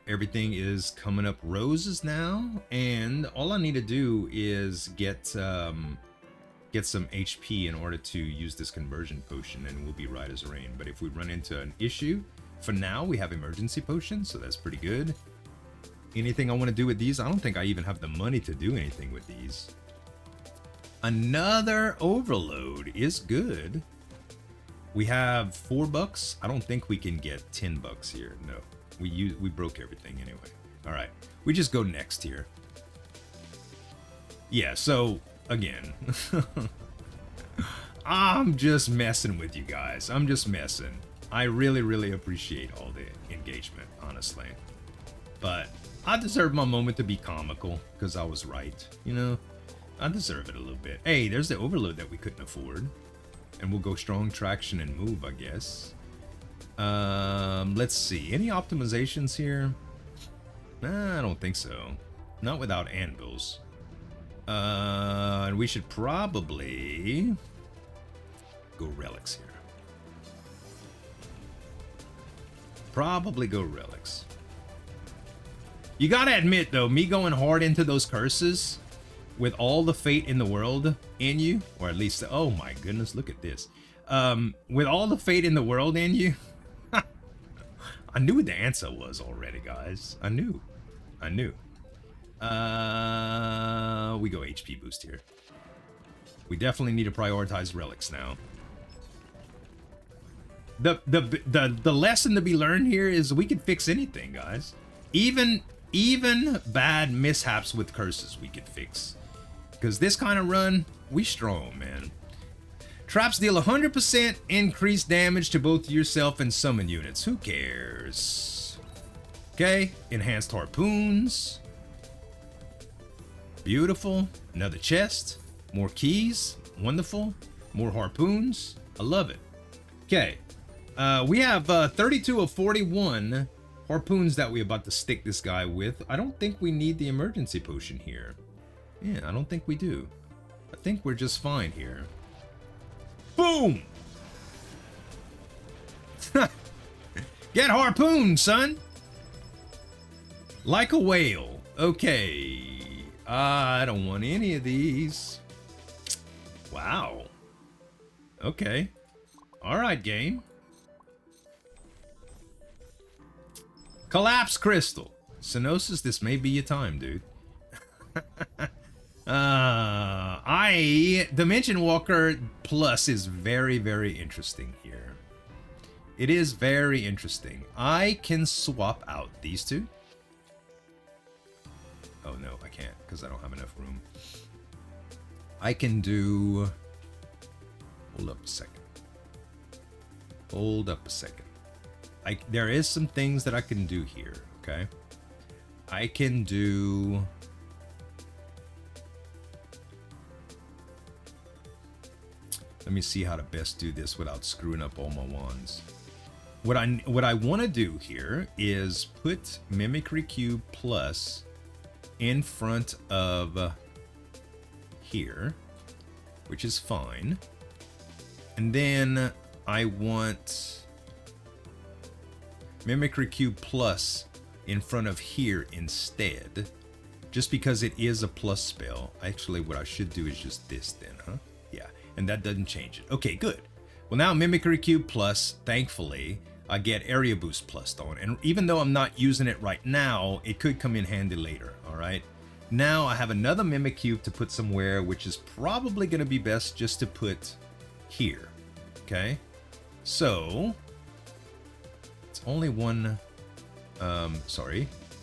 Everything is coming up roses now, and all I need to do is get some HP in order to use this conversion potion, and we'll be right as rain. But if we run into an issue, for now we have emergency potions, so that's pretty good. Anything I want to do with these? I don't think I even have the money to do anything with these. Another overload is good. We have $4. I don't think we can get $10 here. No, we broke everything anyway. All right, we just go next here. Yeah. So again, I'm just messing with you guys. I'm just messing. I really, really appreciate all the engagement, honestly. But I deserve my moment to be comical because I was right, you know. I deserve it a little bit. Hey, there's the overload that we couldn't afford. And we'll go strong traction and move, I guess. Let's see. Any optimizations here? Nah, I don't think so. Not without anvils. And we should probably go relics here. Probably go relics. You gotta admit, though, me going hard into those curses... with all the fate in the world in you, or at least, oh my goodness, look at this. With all the fate in the world in you, I knew what the answer was already, guys. I knew. We go HP boost here. We definitely need to prioritize relics now. The lesson to be learned here is we can fix anything, guys. Even bad mishaps with curses we could fix. Because this kind of run, we strong, man. Traps deal 100% increased damage to both yourself and summon units. Who cares? Okay, enhanced harpoons. Beautiful. Another chest. More keys. Wonderful. More harpoons. I love it. Okay, we have 32 of 41 harpoons that we're about to stick this guy with. I don't think we need the emergency potion here. Yeah, I don't think we do. I think we're just fine here. Boom! Get harpooned, son! Like a whale. Okay. I don't want any of these. Wow. Okay. Alright, game. Collapse crystal. Cynosis, this may be your time, dude. Dimension Walker Plus is very, very interesting here. It is very interesting. I can swap out these two. Oh no, I can't because I don't have enough room. I can do... Hold up a second. Hold up a second. There is some things that I can do here, okay? I can do... Let me see how to best do this without screwing up all my wands. What I want to do here is put Mimicry Cube Plus in front of here, which is fine. And then I want... Mimicry Cube Plus in front of here instead. Just because it is a plus spell. Actually, what I should do is just this then, huh? Yeah, and that doesn't change it. Okay, good. Well, now Mimicry Cube Plus, thankfully, I get Area Boost Plus on. And even though I'm not using it right now, it could come in handy later, all right? Now I have another Mimic Cube to put somewhere, which is probably going to be best just to put here, okay? So, it's only one,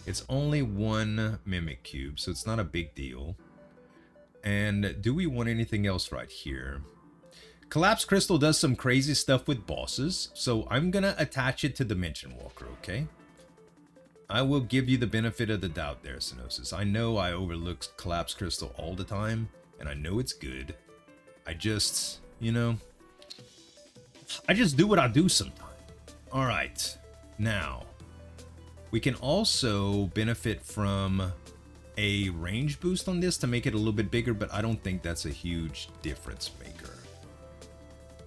it's only one Mimic Cube, so it's not a big deal. And do we want anything else right here? Collapse Crystal does some crazy stuff with bosses, so I'm gonna attach it to Dimension Walker, okay? I will give you the benefit of the doubt there, Synosis. I know I overlook Collapse Crystal all the time, and I know it's good. I just, you know, I just do what I do sometimes. Alright, now, we can also benefit from a range boost on this to make it a little bit bigger, but I don't think that's a huge difference maker.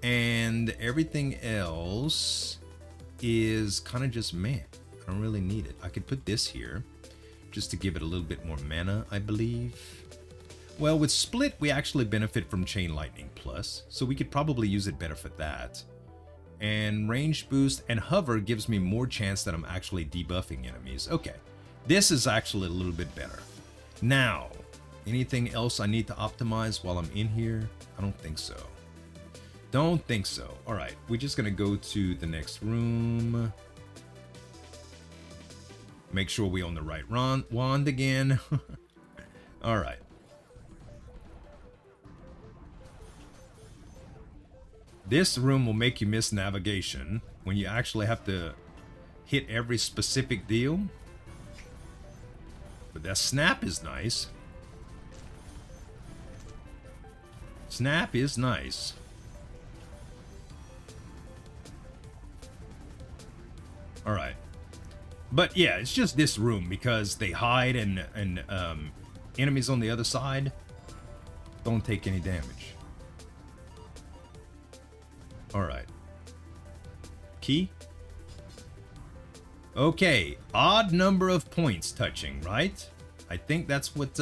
And everything else is kind of just meh. I don't really need it. I could put this here just to give it a little bit more mana, I believe. Well, with Split, we actually benefit from Chain Lightning Plus, so we could probably use it better for that. And range boost and hover gives me more chance that I'm actually debuffing enemies. Okay, this is actually a little bit better. Now, anything else I need to optimize while I'm in here? I don't think so. Don't think so. All right, we're just gonna go to the next room. Make sure we own the right wand again. All right. This room will make you miss navigation when you actually have to hit every specific deal. But that snap is nice. Snap is nice. All right. But yeah, it's just this room because they hide and enemies on the other side don't take any damage. All right. Key. Okay, odd number of points touching, right? I think that's what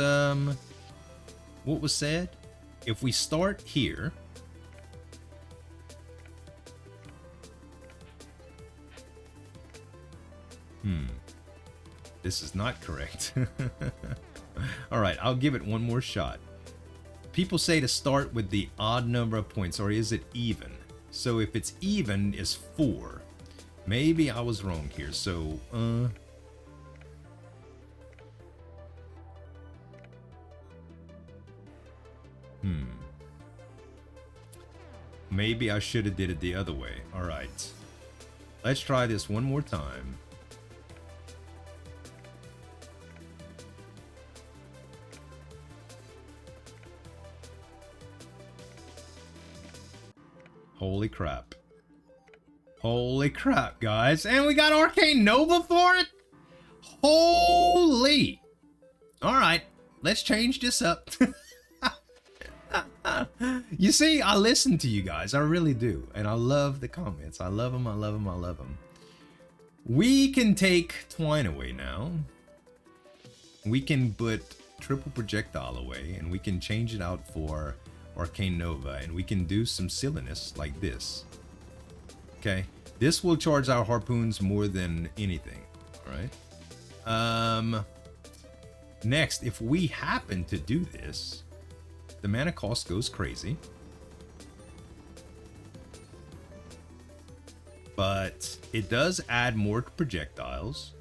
was said. If we start here, this is not correct. All right, I'll give it one more shot. People say to start with the odd number of points, or is it even? So if it's even, is 4. Maybe I was wrong here, so, maybe I should have did it the other way. All right. Let's try this one more time. Holy crap. Holy crap, guys. And we got Arcane Nova for it? Holy. All right, let's change this up. You see, I listen to you guys. I really do. And I love the comments. I love them. I love them. I love them. We can take Twine away now. We can put triple projectile away. And we can change it out for Arcane Nova. And we can do some silliness like this. Okay. This will charge our harpoons more than anything. All right. Next, if we happen to do this, the mana cost goes crazy. But it does add more projectiles.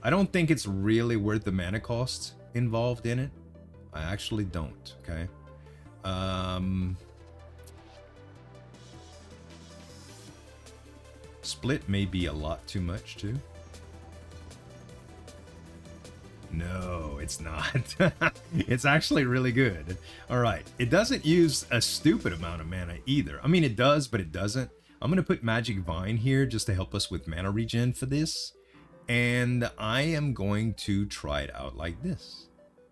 I don't think it's really worth the mana cost involved in it. I actually don't, okay? Split may be a lot too much too. No, it's not. It's actually really good. All right. It doesn't use a stupid amount of mana either. I mean, it does, but it doesn't. I'm going to put Magic Vine here just to help us with mana regen for this. And I am going to try it out like this.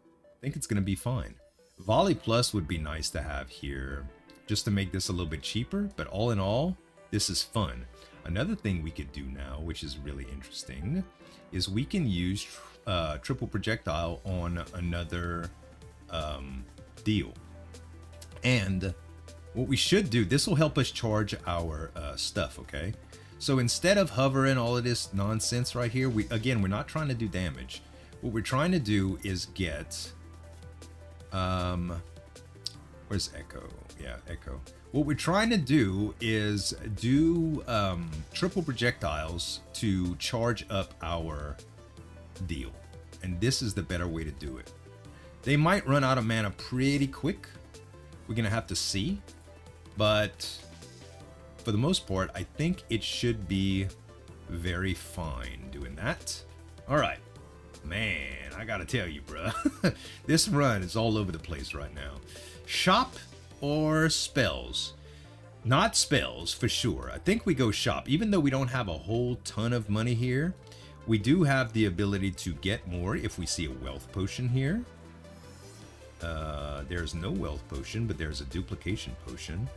I think it's going to be fine. Volley Plus would be nice to have here just to make this a little bit cheaper. But all in all, this is fun. Another thing we could do now, which is really interesting, is we can use triple projectile on another deal. And what we should do, this will help us charge our stuff, okay? So instead of hovering all of this nonsense right here, we're not trying to do damage. What we're trying to do is get, where's Echo? Yeah, Echo. What we're trying to do is do triple projectiles to charge up our deal. And this is the better way to do it. They might run out of mana pretty quick. We're gonna have to see. But for the most part, I think it should be very fine doing that. All right. Man, I gotta tell you, bruh. This run is all over the place right now. Shop or spells? Not spells, for sure. I think we go shop. Even though we don't have a whole ton of money here, we do have the ability to get more if we see a wealth potion here. There's no wealth potion, but there's a duplication potion.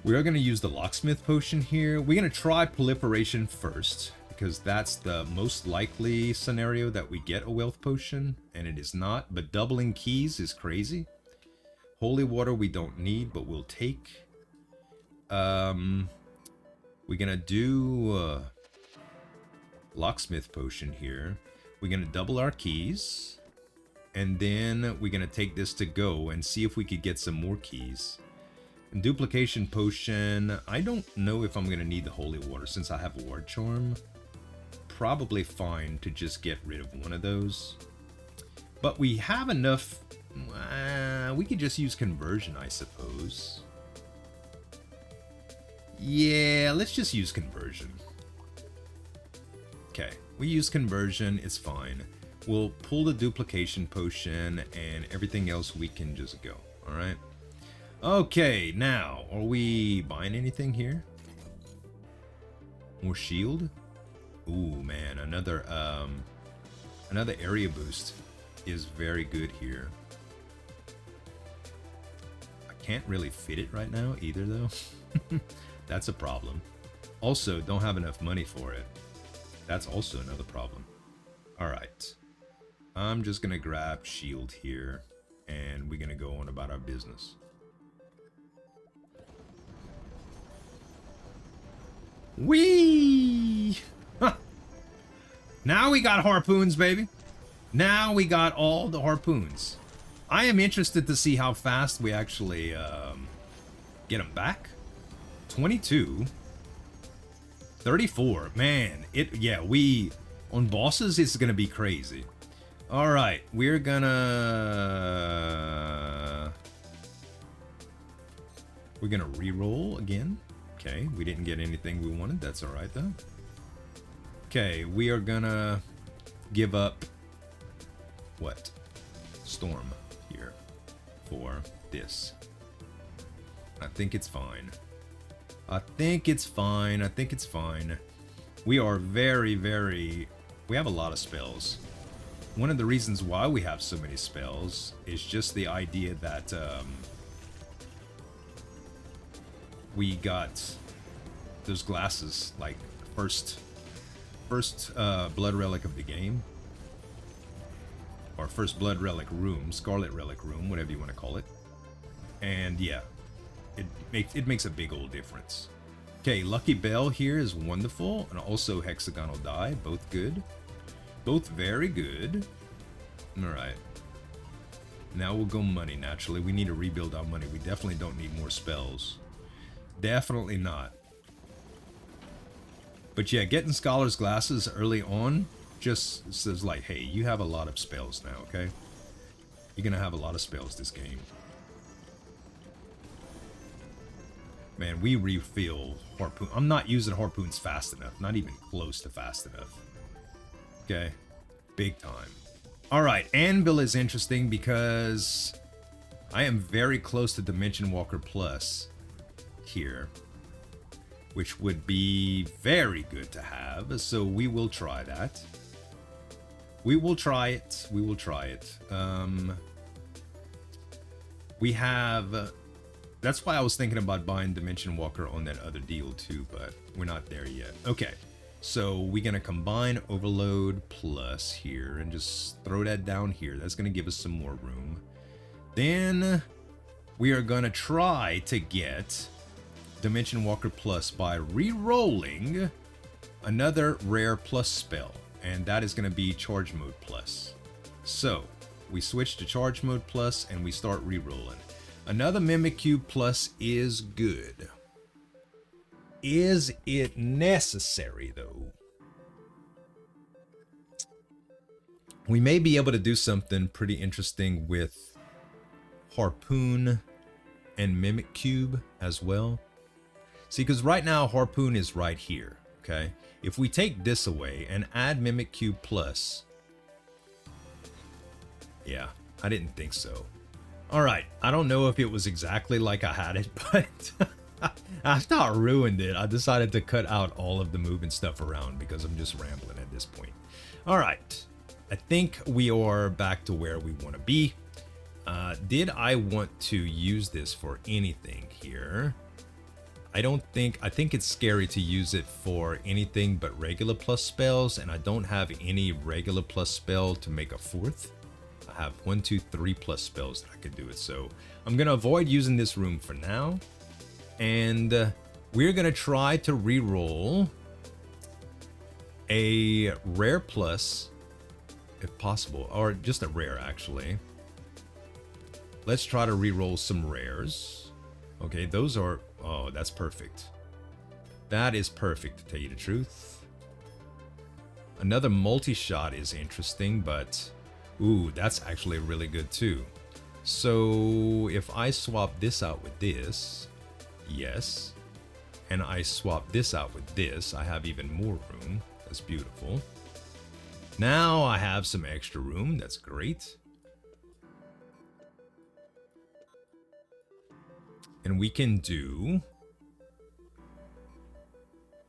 We are going to use the locksmith potion here. We're going to try proliferation first, because that's the most likely scenario that we get a wealth potion, and it is not. But doubling keys is crazy. Holy water we don't need, but we'll take. We're going to do locksmith potion here. We're going to double our keys. And then we're going to take this to go and see if we could get some more keys. And duplication potion, I don't know if I'm going to need the holy water since I have ward charm. Probably fine to just get rid of one of those. But we have enough. We could just use conversion, I suppose. Yeah, let's just use conversion. Okay, we use conversion, it's fine. We'll pull the duplication potion and everything else we can just go, alright? Okay, now, are we buying anything here? More shield? Ooh, man, another area boost is very good here. I can't really fit it right now either, though. That's a problem. Also, don't have enough money for it. That's also another problem. Alright. I'm just gonna grab shield here, and we're gonna go on about our business. Whee! Huh. Now we got harpoons, baby. Now we got all the harpoons. I am interested to see how fast we actually get them back. 22. 34. Man, we on bosses it's gonna be crazy. All right, we're gonna re-roll again. Okay, we didn't get anything we wanted. That's all right though. Okay, we are gonna give up what? Storm here for this. I think it's fine. I think it's fine. I think it's fine. We are very, we have a lot of spells. One of the reasons why we have so many spells is just the idea that we got those glasses, like first blood relic of the game, or first blood relic room, scarlet relic room, whatever you want to call it. And yeah, it makes a big old difference. Okay, Lucky Bell here is wonderful, and also hexagonal die, both good. Both very good. Alright. Now we'll go money, naturally. We need to rebuild our money. We definitely don't need more spells. Definitely not. But yeah, getting Scholar's Glasses early on just says like, hey, you have a lot of spells now, okay? You're gonna have a lot of spells this game. Man, we refill Harpoon. I'm not using Harpoons fast enough. Not even close to fast enough. Okay, big time. All right, Anvil is interesting because I am very close to Dimension Walker Plus here, which would be very good to have. So we will try that. We will try it. We will try it. We have That's why I was thinking about buying Dimension Walker on that other deal too, but we're not there yet. Okay, so we're gonna combine Overload plus here and just throw that down here. That's gonna give us some more room. Then we are gonna try to get Dimension Walker plus by re-rolling another rare plus spell, and that is gonna be Charge Mode plus. So we switch to Charge Mode plus and we start re-rolling. Another Mimikyu plus is good. Is it necessary though? We may be able to do something pretty interesting with Harpoon and Mimikyu as well. See, because right now Harpoon is right here, okay? If we take this away and add Mimikyu plus, yeah, I didn't think so. All right, I don't know if it was exactly like I had it, but after I ruined it, I decided to cut out all of the moving stuff around because I'm just rambling at this point. All right, I think we are back to where we want to be. Did I want to use this for anything here? I think it's scary to use it for anything but regular plus spells, and I don't have any regular plus spell to make a fourth. I have 1, 2, 3 plus spells that I could do it, so I'm gonna avoid using this room for now, and we're gonna try to re-roll a rare plus if possible, or just a rare actually. Let's try to re-roll some rares. Okay, those are, oh, that's perfect. That is perfect, to tell you the truth. Another multi-shot is interesting, but ooh, that's actually really good too. So if I swap this out with this, yes, and I swap this out with this, I have even more room. That's beautiful. Now I have some extra room. That's great. And we can do...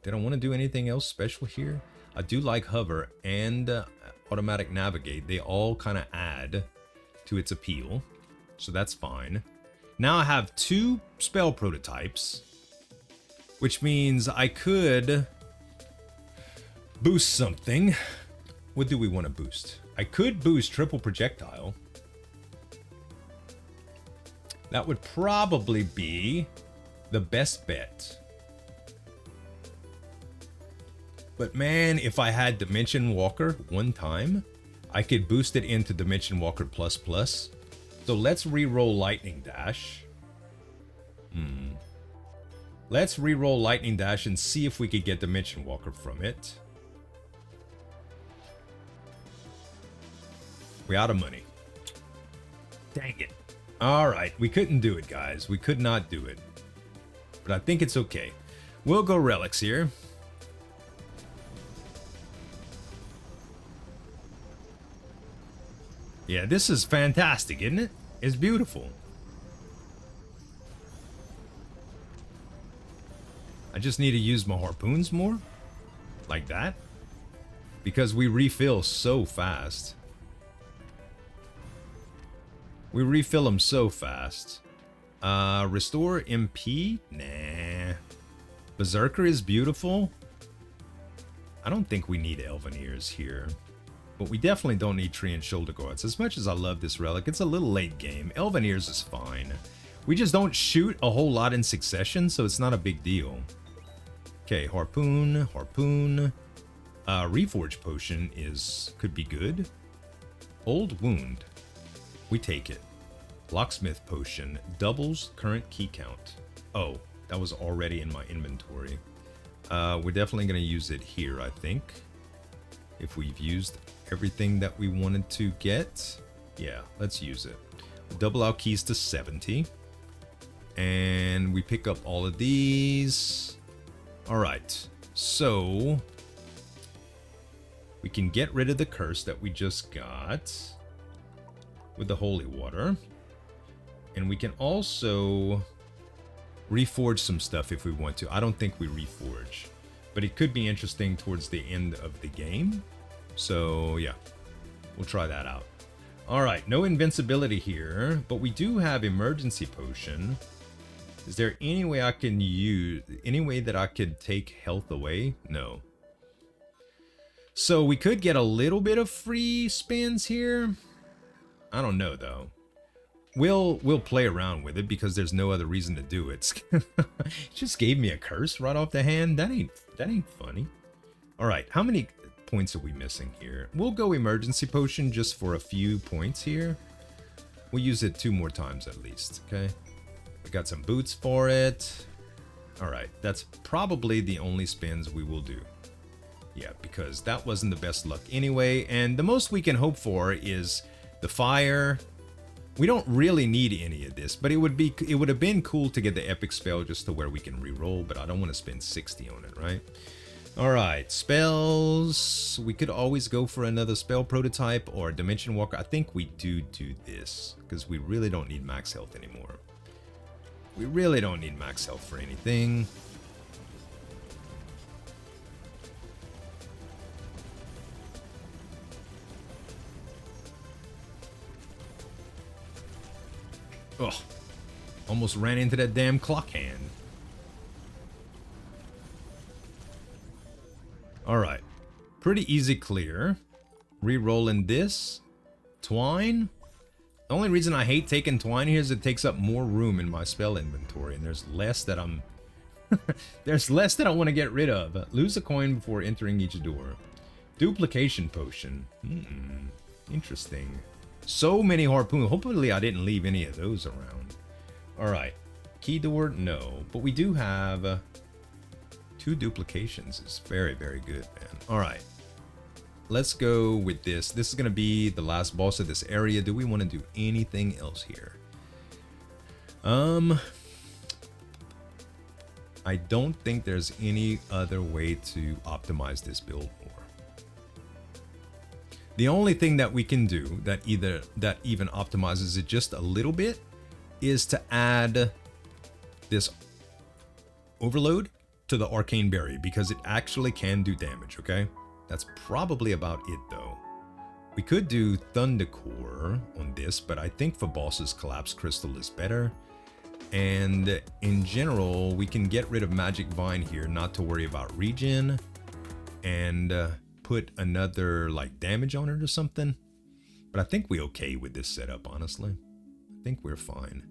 Did I want to do anything else special here? I do like hover and automatic navigate. They all kind of add to its appeal, so that's fine. Now I have 2 spell prototypes, which means I could boost something. What do we want to boost? I could boost triple projectile. That would probably be the best bet. But man, if I had Dimension Walker one time, I could boost it into Dimension Walker plus plus. So let's re-roll Lightning Dash. Let's re-roll Lightning Dash and see if we could get Dimension Walker from it. We're out of money. Dang it. Alright, we couldn't do it, guys. We could not do it. But I think it's okay. We'll go relics here. Yeah, this is fantastic, isn't it? It's beautiful. I just need to use my harpoons more. Like that. Because we refill so fast. We refill them so fast. Restore MP? Nah. Berserker is beautiful. I don't think we need Elven Ears here. But we definitely don't need Tree and Shoulder Guards. As much as I love this relic, it's a little late game. Elven Ears is fine. We just don't shoot a whole lot in succession, so it's not a big deal. Okay, Harpoon, Harpoon. Reforge Potion could be good. Old Wound. We take it. Locksmith Potion doubles current key count. Oh, that was already in my inventory. We're definitely going to use it here, I think. If we've used everything that we wanted to get. Yeah, let's use it. We'll double our keys to 70. And we pick up all of these. Alright, so we can get rid of the curse that we just got with the holy water. And we can also reforge some stuff if we want to. I don't think we reforge, but it could be interesting towards the end of the game. So yeah, we'll try that out. All right, no invincibility here, but we do have emergency potion. Is there any way I can use, any way that I could take health away? No. So we could get a little bit of free spins here. I don't know though. We'll play around with it because there's no other reason to do it. It just gave me a curse right off the hand. That ain't funny. All right, how many points are we missing here? We'll go emergency potion just for a few points here. We'll use it 2 more times at least, okay? We got some boots for it. All right, that's probably the only spins we will do. Yeah, because that wasn't the best luck anyway, and the most we can hope for is the fire. We don't really need any of this, but it would have been cool to get the epic spell just to where we can reroll, but I don't want to spend 60 on it, right? All right, spells. We could always go for another spell prototype or Dimension Walker. I think we do this because we really don't need max health anymore. We really don't need max health for anything. Ugh. Almost ran into that damn clock hand. Alright. Pretty easy clear. Rerolling this. Twine. The only reason I hate taking Twine here is it takes up more room in my spell inventory, and there's less that I'm... there's less that I want to get rid of. Lose a coin before entering each door. Duplication potion. Interesting. So many harpoons. Hopefully I didn't leave any of those around. Alright. Key door? No. But we do have 2 duplications. It's very, very good, man. Alright. Let's go with this. This is going to be the last boss of this area. Do we want to do anything else here? I don't think there's any other way to optimize this build more. The only thing that we can do that even optimizes it just a little bit is to add this overload to the arcane berry because it actually can do damage, okay? That's probably about it though. We could do Thundercore on this, but I think for bosses Collapse Crystal is better. And in general, we can get rid of Magic Vine here, not to worry about regen, and put another like damage on it or something. But I think we're okay with this setup, honestly. I think we're fine.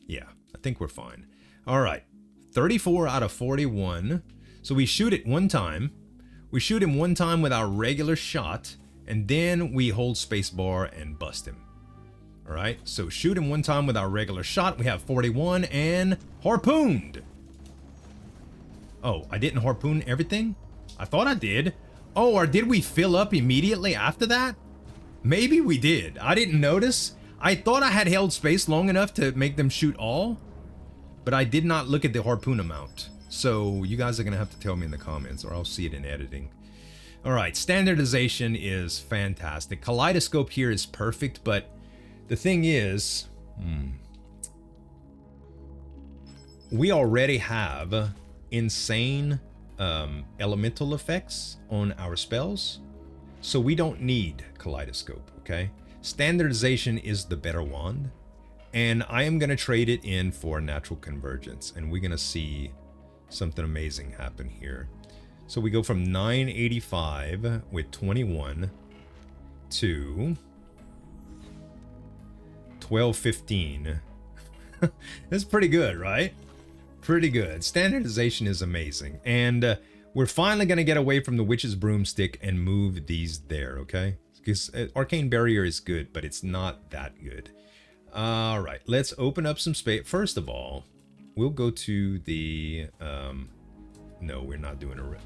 Yeah, I think we're fine. All right, 34 out of 41. So we shoot it one time. We shoot him one time with our regular shot, and then we hold spacebar and bust him. All right, so shoot him one time with our regular shot. We have 41 and harpooned. Oh, I didn't harpoon everything? I thought I did. Oh, or did we fill up immediately after that? Maybe we did. I didn't notice. I thought I had held space long enough to make them shoot all, but I did not look at the harpoon amount. So you guys are going to have to tell me in the comments or I'll see it in editing. All right, standardization is fantastic. Kaleidoscope here is perfect, but the thing is, we already have insane elemental effects on our spells, so we don't need Kaleidoscope, okay? Standardization is the better wand, and I am going to trade it in for Natural Convergence, and we're going to see something amazing happen here. So we go from 985 with 21 to 1215. That's pretty good, right? Pretty good. Standardization is amazing. And we're finally going to get away from the Witch's Broomstick and move these there, okay? Because Arcane Barrier is good, but it's not that good. All right, let's open up some space. First of all, we'll go to the... no, we're not doing a...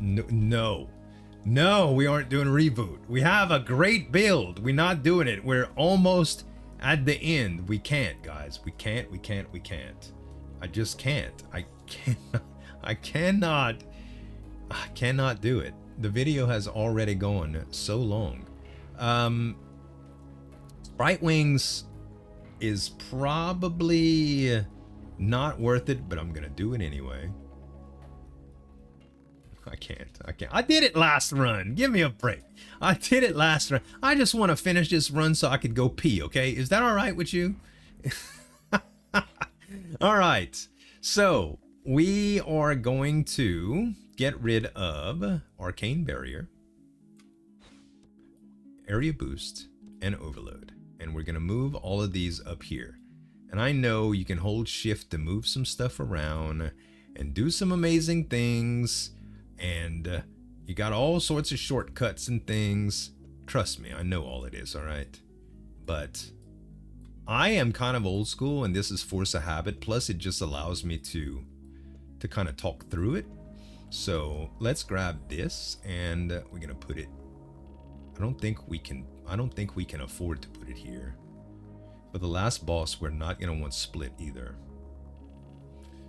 No, we aren't doing a reboot. We have a great build. We're not doing it. We're almost at the end. We can't, guys. We can't. I just can't. I cannot do it. The video has already gone so long. Sprite Wings is probably not worth it, but I'm gonna do it anyway. I can't. I did it last run. Give me a break. I did it last run. I just want to finish this run so I could go pee, okay? Is that all right with you? All right. So we are going to get rid of Arcane Barrier, Area Boost, and Overload. And we're going to move all of these up here. And I know you can hold shift to move some stuff around and do some amazing things. And you got all sorts of shortcuts and things. Trust me, I know all it is, all right? But I am kind of old school, and this is force of habit. Plus, it just allows me to kind of talk through it. So let's grab this, and we're gonna put it. I don't think we can afford to put it here. For the last boss, we're not gonna want split either,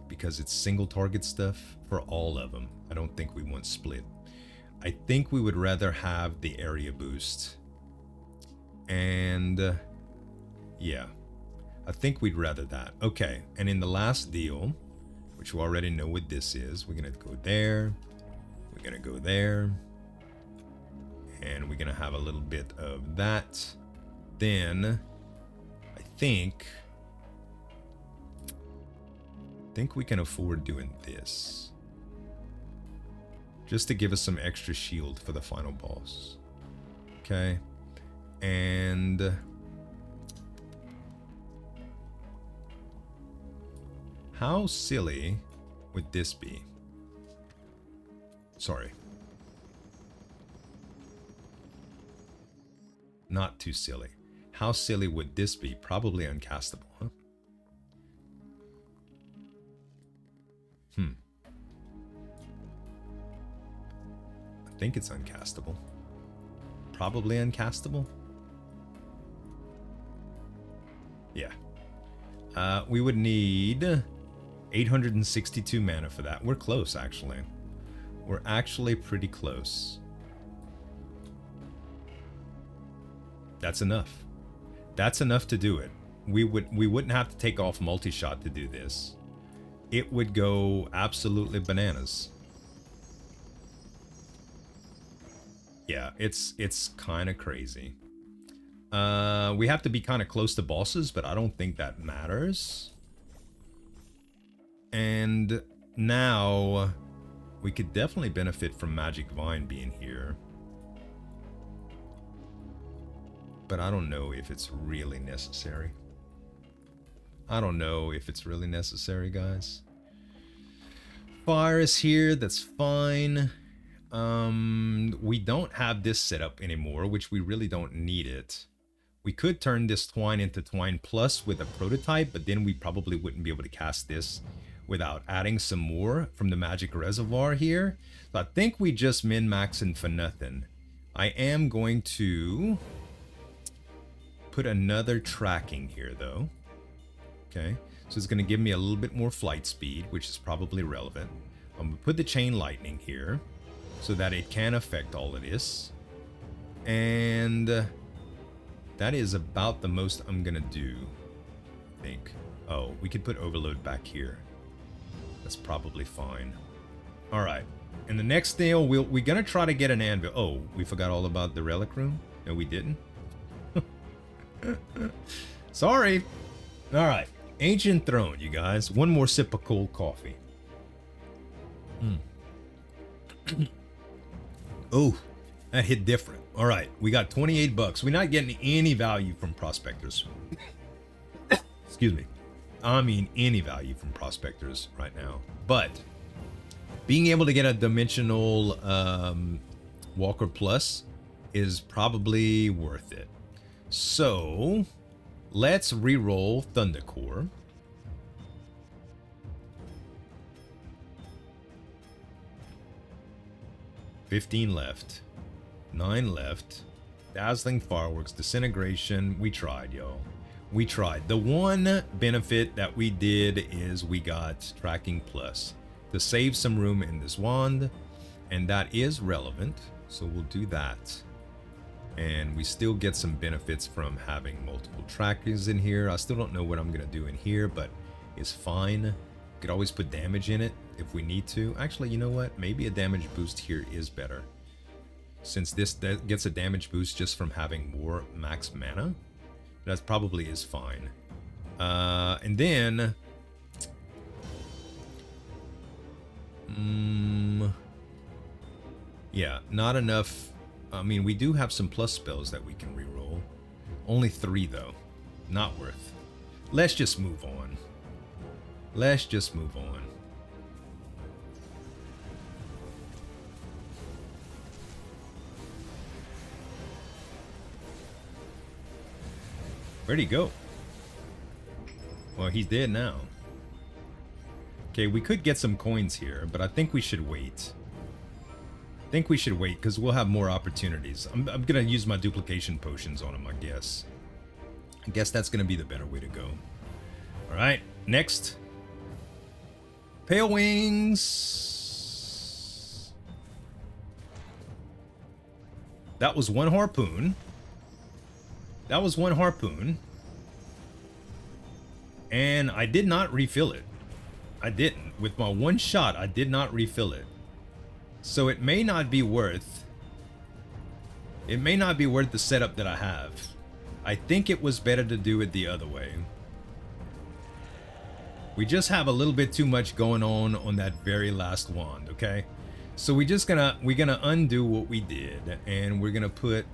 because it's single target stuff for all of them. I don't think we want split. I think we would rather have the area boost. And yeah, I think we'd rather that. Okay, and in the last deal, which you already know what this is, we're gonna go there, we're gonna go there, and we're gonna have a little bit of that. Then I think we can afford doing this, just to give us some extra shield for the final boss. Okay, and how silly would this be? Sorry. Not too silly. How silly would this be? Probably uncastable, huh? I think it's uncastable. Probably uncastable. Yeah. We would need 862 mana for that. We're close, actually. We're actually pretty close. That's enough. That's enough to do it. We wouldn't have to take off multi-shot to do this. It would go absolutely bananas. Yeah, it's kind of crazy. We have to be kind of close to bosses, but I don't think that matters. And now we could definitely benefit from Magic Vine being here. But I don't know if it's really necessary. I don't know if it's really necessary, guys. Fire is here, that's fine. We don't have this set up anymore, which we really don't need it. We could turn this Twine into Twine Plus with a prototype, but then we probably wouldn't be able to cast this without adding some more from the Magic Reservoir here. So I think we just min-maxing for nothing. I am going to put another tracking here, though. Okay, so it's going to give me a little bit more flight speed, which is probably relevant. I'm going to put the Chain Lightning here so that it can affect all of this. And that is about the most I'm going to do, I think. Oh, we could put Overload back here. That's probably fine. All right. In the next deal, we're going to try to get an anvil. Oh, we forgot all about the Relic Room? No, we didn't. Sorry. All right. Ancient Throne, you guys. One more sip of cold coffee. Oh, that hit different. All right. We got 28 bucks. We're not getting any value from prospectors. Excuse me. I mean, any value from prospectors right now. But being able to get a dimensional Walker Plus is probably worth it. So let's re-roll Thundercore. $15 left. 9 left. Dazzling Fireworks, Disintegration. We tried, y'all. We tried. The one benefit that we did is we got Tracking Plus to save some room in this wand, and that is relevant, so we'll do that. And we still get some benefits from having multiple trackers in here. I still don't know what I'm going to do in here, but it's fine. Could always put damage in it if we need to. Actually, you know what? Maybe a damage boost here is better, since this gets a damage boost just from having more max mana. That probably is fine. And then... yeah, not enough. I mean, we do have some plus spells that we can reroll. Only 3, though. Not worth. Let's just move on. Let's just move on. Where'd he go? Well, he's dead now. Okay, we could get some coins here, but I think we should wait. I think we should wait, because we'll have more opportunities. I'm going to use my duplication potions on him, I guess. I guess that's going to be the better way to go. Alright, next. Pale Wings. That was 1 harpoon. That was 1 harpoon. And I did not refill it. I didn't. With my 1 shot, I did not refill it. So it may not be worth... It may not be worth the setup that I have. I think it was better to do it the other way. We just have a little bit too much going on that very last wand, okay? So we're gonna undo what we did, and we're gonna put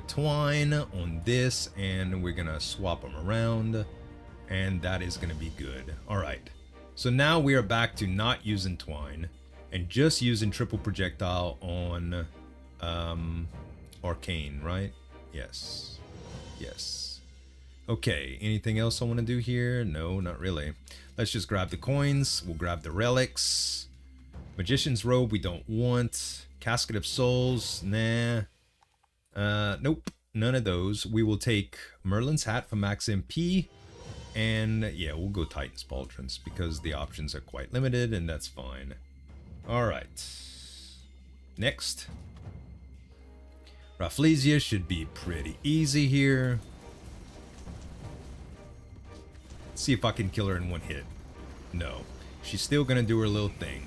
Twine on this, and we're gonna swap them around, and that is gonna be good. All right. So now we are back to not using Twine and just using triple projectile on Arcane, right? Yes. Yes. Okay, anything else I want to do here? No, not really. Let's just grab the coins. We'll grab the relics. Magician's robe we don't want. Casket of souls, nah. Nope, none of those. We will take Merlin's hat for max MP. And yeah, we'll go Titan's Pauldrons because the options are quite limited, and that's fine. Alright. Next. Rafflesia should be pretty easy here. Let's see if I can kill her in 1 hit. No. She's still gonna do her little thing.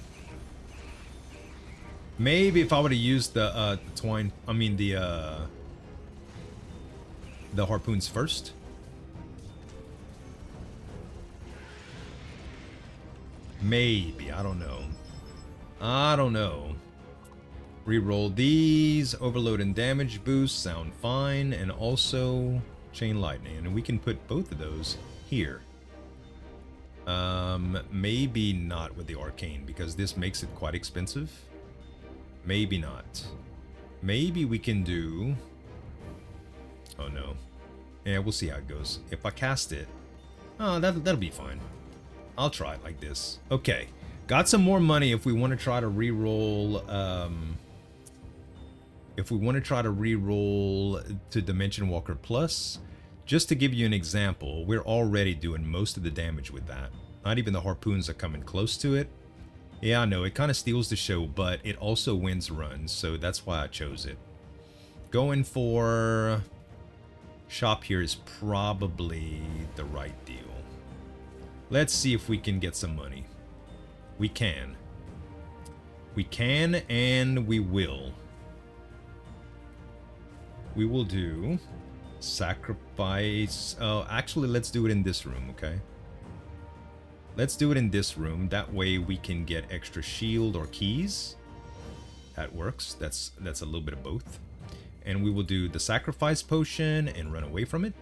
Maybe if I would have used the Twine, I mean the Harpoons first. Maybe, I don't know. I don't know. Reroll these, overload and damage boost sound fine, and also chain lightning, and we can put both of those here. Maybe not with the arcane because this makes it quite expensive. Maybe not. Maybe we can do... Oh no. Yeah, we'll see how it goes. If I cast it... Oh, that'll be fine. I'll try it like this. Okay. Got some more money if we want to try to reroll... If we want to try to reroll to Dimension Walker Plus. Just to give you an example, we're already doing most of the damage with that. Not even the Harpoons are coming close to it. Yeah, I know, it kind of steals the show, but it also wins runs, so that's why I chose it. Going for shop here is probably the right deal. Let's see if we can get some money. We can. We can, and we will. We will do sacrifice. Oh, actually, let's do it in this room, okay? Let's do it in this room. That way we can get extra shield or keys. That works. That's a little bit of both. And we will do the sacrifice potion and run away from it.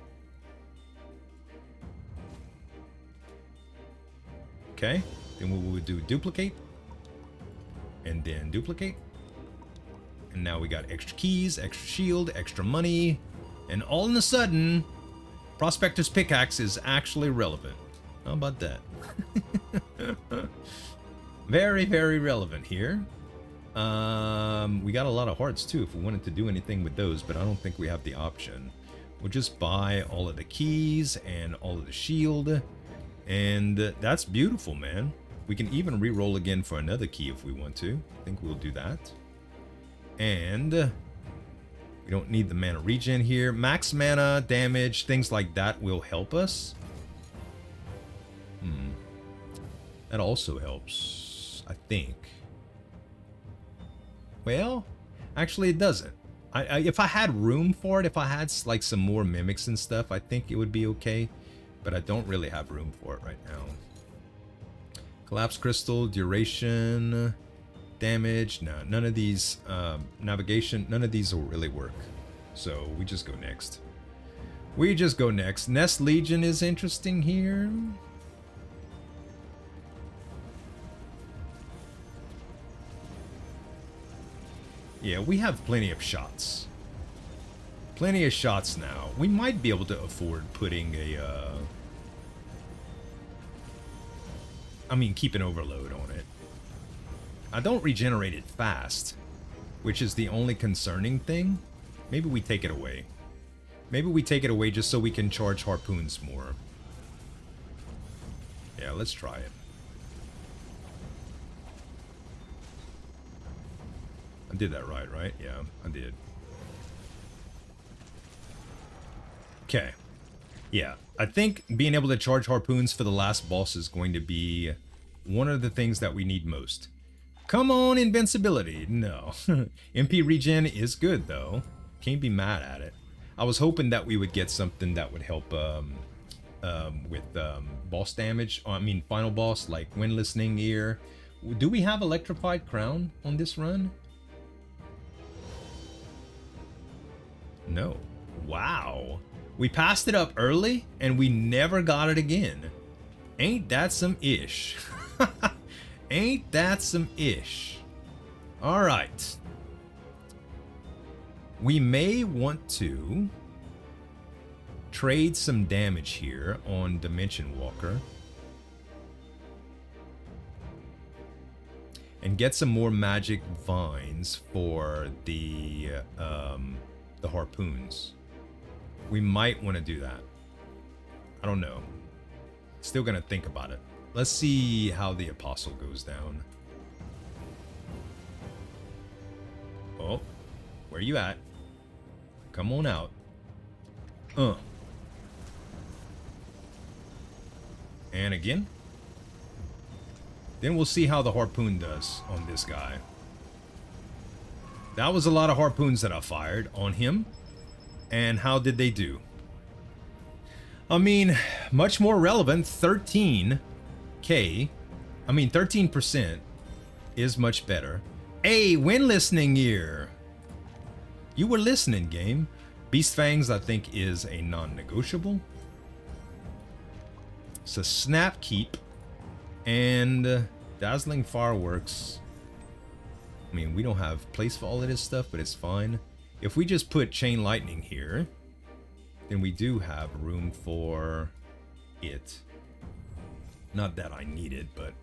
Okay. Then we will do duplicate. And then duplicate. And now we got extra keys, extra shield, extra money. And all of a sudden, Prospector's Pickaxe is actually relevant. How about that? Very, very relevant here. We got a lot of hearts too if we wanted to do anything with those, but I don't think we have the option. We'll just buy all of the keys and all of the shield. And that's beautiful, man. We can even re-roll again for another key if we want to. I think we'll do that. And we don't need the mana regen here. Max mana, damage, things like that will help us. That also helps, I think. Well, actually it doesn't. If I had room for it, if I had like some more mimics and stuff, I think it would be okay. But I don't really have room for it right now. Collapse crystal, duration, damage. No, none of these. Navigation, none of these will really work. So we just go next. We just go next. Nest Legion is interesting here. Yeah, we have plenty of shots. Plenty of shots now. We might be able to afford putting a, I mean, keep an overload on it. I don't regenerate it fast, which is the only concerning thing. Maybe we take it away. Maybe we take it away just so we can charge Harpoons more. Yeah, let's try it. I did that right? Yeah, I did. Okay. Yeah, I think being able to charge Harpoons for the last boss is going to be one of the things that we need most. Come on, invincibility. No. MP regen is good, though. Can't be mad at it. I was hoping that we would get something that would help with boss damage. I mean, final boss, like Wind Listening Ear. Do we have Electrified Crown on this run? No. Wow. We passed it up early, and we never got it again. Ain't that some ish? Ain't that some ish? Alright. We may want to trade some damage here on Dimension Walker. And get some more magic vines for the Harpoons. We might want to do that. I don't know. Still gonna think about it. Let's see how the Apostle goes down. Oh, where you at? Come on out. And again. Then we'll see how the Harpoon does on this guy. That was a lot of Harpoons that I fired on him. And how did they do? I mean, much more relevant, 13k. I mean, 13% is much better. Hey, Wind Listening Ear. You were listening, game. Beast Fangs, I think, is a non-negotiable. It's a Snap Keep. And Dazzling Fireworks. I mean, we don't have place for all of this stuff, but it's fine. If we just put Chain Lightning here, then we do have room for it. Not that I need it, but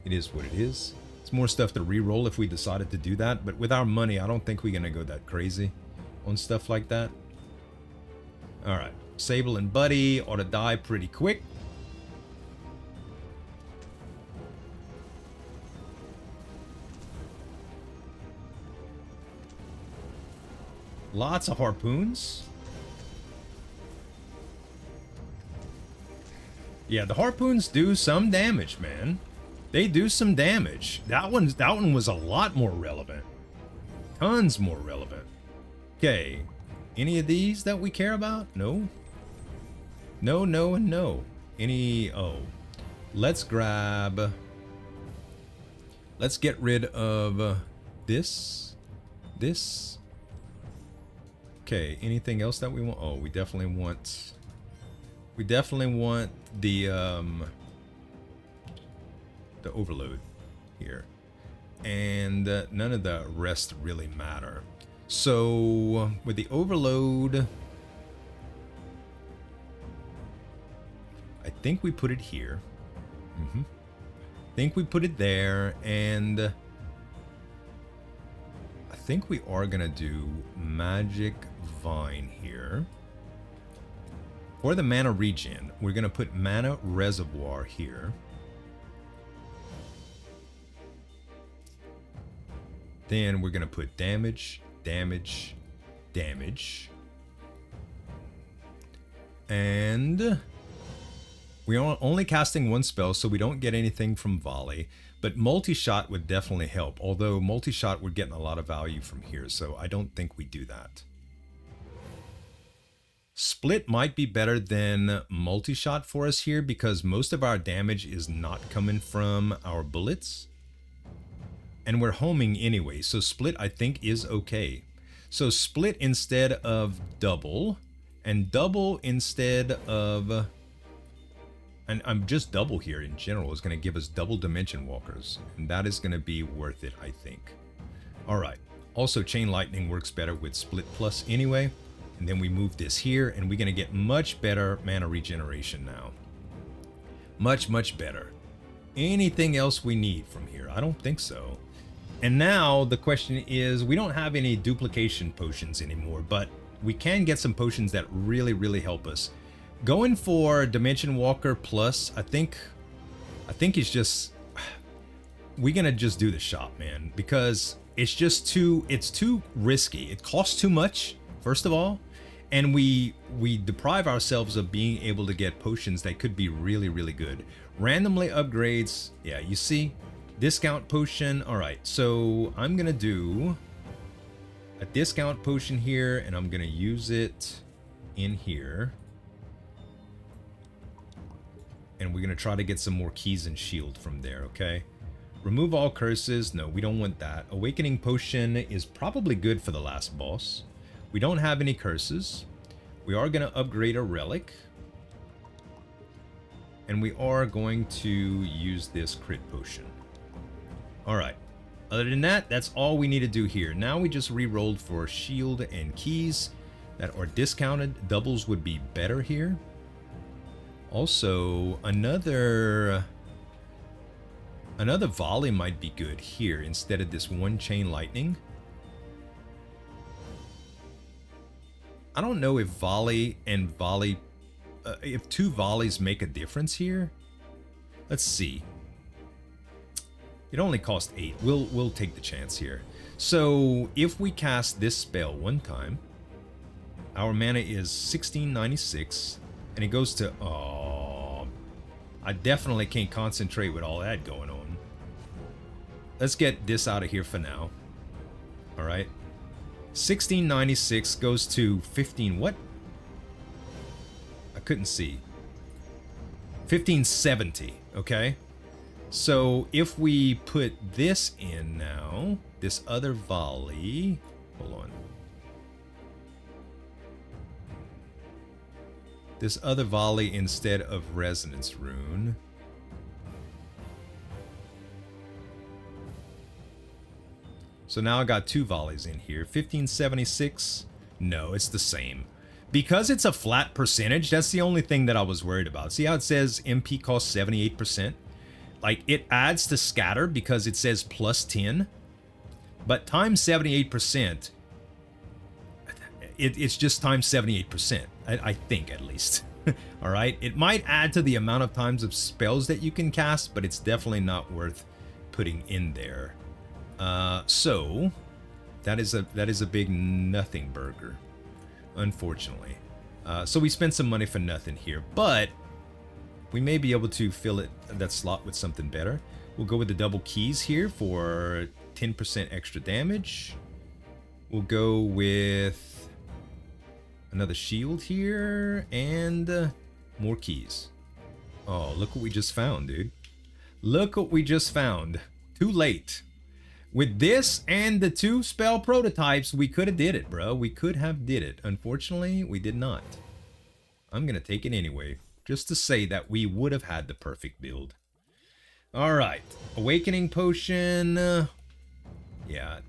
it is what it is. It's more stuff to reroll if we decided to do that, but with our money, I don't think we're gonna go that crazy on stuff like that. Alright, Sable and Buddy ought to die pretty quick. Lots of Harpoons. Yeah, the Harpoons do some damage, man. They do some damage. That one was a lot more relevant. Tons more relevant. Okay. Any of these that we care about? No. No, no, and no. Any... Oh. Let's grab... Let's get rid of this. This. Okay, anything else that we want? Oh, we definitely want the overload here. And none of the rest really matter. So with the overload, I think we put it here. I think we put it there, and I think we are gonna do Magic Vine here. For the mana regen, we're gonna put Mana Reservoir here. Then we're gonna put damage, damage, damage. And We are only casting one spell, so we don't get anything from volley, but multi-shot would definitely help, although multi-shot we're getting a lot of value from here, so I don't think we do that. Split might be better than multi-shot for us here because most of our damage is not coming from our bullets. And we're homing anyway, so split I think is okay. So split instead of double, and double instead of... And I'm just double here in general is going to give us double dimension walkers, and that is going to be worth it, I think. Alright, also chain lightning works better with split plus anyway. And then we move this here, and we're going to get much better mana regeneration now. Much, much better. Anything else we need from here? I don't think so. And now the question is, we don't have any duplication potions anymore, but we can get some potions that really, really help us. Going for Dimension Walker plus, I think it's just... We're going to just do the shop, man, because it's just too risky. It costs too much, first of all. And we deprive ourselves of being able to get potions that could be really, really good. Randomly upgrades. Yeah, you see? Discount potion. Alright, so I'm going to do a discount potion here, and I'm going to use it in here. And we're going to try to get some more keys and shield from there, okay? Remove all curses. No, we don't want that. Awakening potion is probably good for the last boss. We don't have any curses. We are going to upgrade a relic. And we are going to use this crit potion. Alright. Other than that, that's all we need to do here. Now we just re-rolled for shield and keys that are discounted. Doubles would be better here. Also, another volley might be good here instead of this one chain lightning. I don't know if volley and volley, if two volleys make a difference here. Let's see. It only costs 8. We'll take the chance here. So if we cast this spell one time, our mana is 1696, and it goes to... Oh, I definitely can't concentrate with all that going on. Let's get this out of here for now. All right. 1696 goes to 15 what? I couldn't see. 1570, okay? So if we put this in now, this other volley, hold on. This other volley instead of resonance rune. So now I got two volleys in here. 1576. No, it's the same. Because it's a flat percentage, that's the only thing that I was worried about. See how it says MP costs 78%? Like, it adds to scatter because it says plus 10. But times 78%, it's just times 78%. I think, at least. Alright? It might add to the amount of times of spells that you can cast, but it's definitely not worth putting in there. So that is a big nothing burger, unfortunately. So we spent some money for nothing here, but we may be able to fill that slot with something better. We'll go with the double keys here for 10% extra damage. We'll go with another shield here and more keys. Oh, look what we just found, dude. Look what we just found. Too late. With this and the two spell prototypes, we could have did it, bro. We could have did it. Unfortunately, we did not. I'm going to take it anyway, just to say that we would have had the perfect build. Alright, Awakening Potion. Yeah,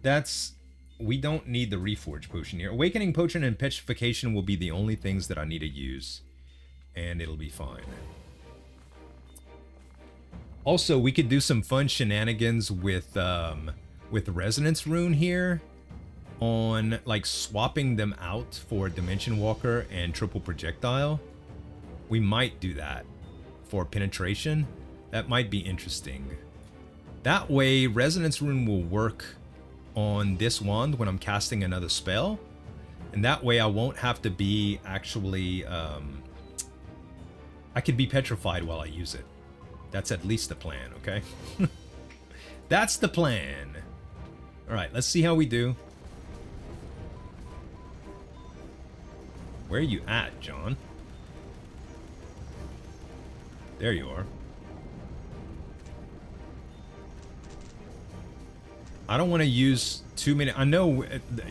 we don't need the Reforge Potion here. Awakening Potion and Petrification will be the only things that I need to use, and it'll be fine. Also, we could do some fun shenanigans with Resonance Rune here on, like, swapping them out for Dimension Walker and Triple Projectile. We might do that for penetration. That might be interesting. That way, Resonance Rune will work on this wand when I'm casting another spell. And that way I won't have to be actually I could be petrified while I use it. That's at least the plan, okay? That's the plan. All right, let's see how we do. Where are you at, John? There you are. I don't want to use too many. I know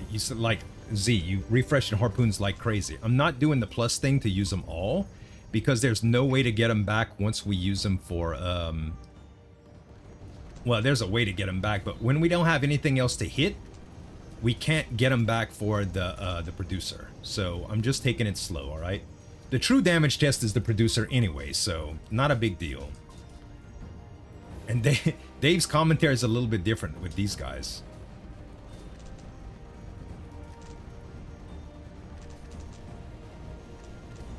you said, like, Z, you refreshing Harpoons like crazy. I'm not doing the plus thing to use them all, because there's no way to get them back once we use them for, well, there's a way to get them back, but when we don't have anything else to hit, we can't get them back for the producer. So I'm just taking it slow, all right? The true damage test is the producer anyway, so not a big deal. And Dave's commentary is a little bit different with these guys.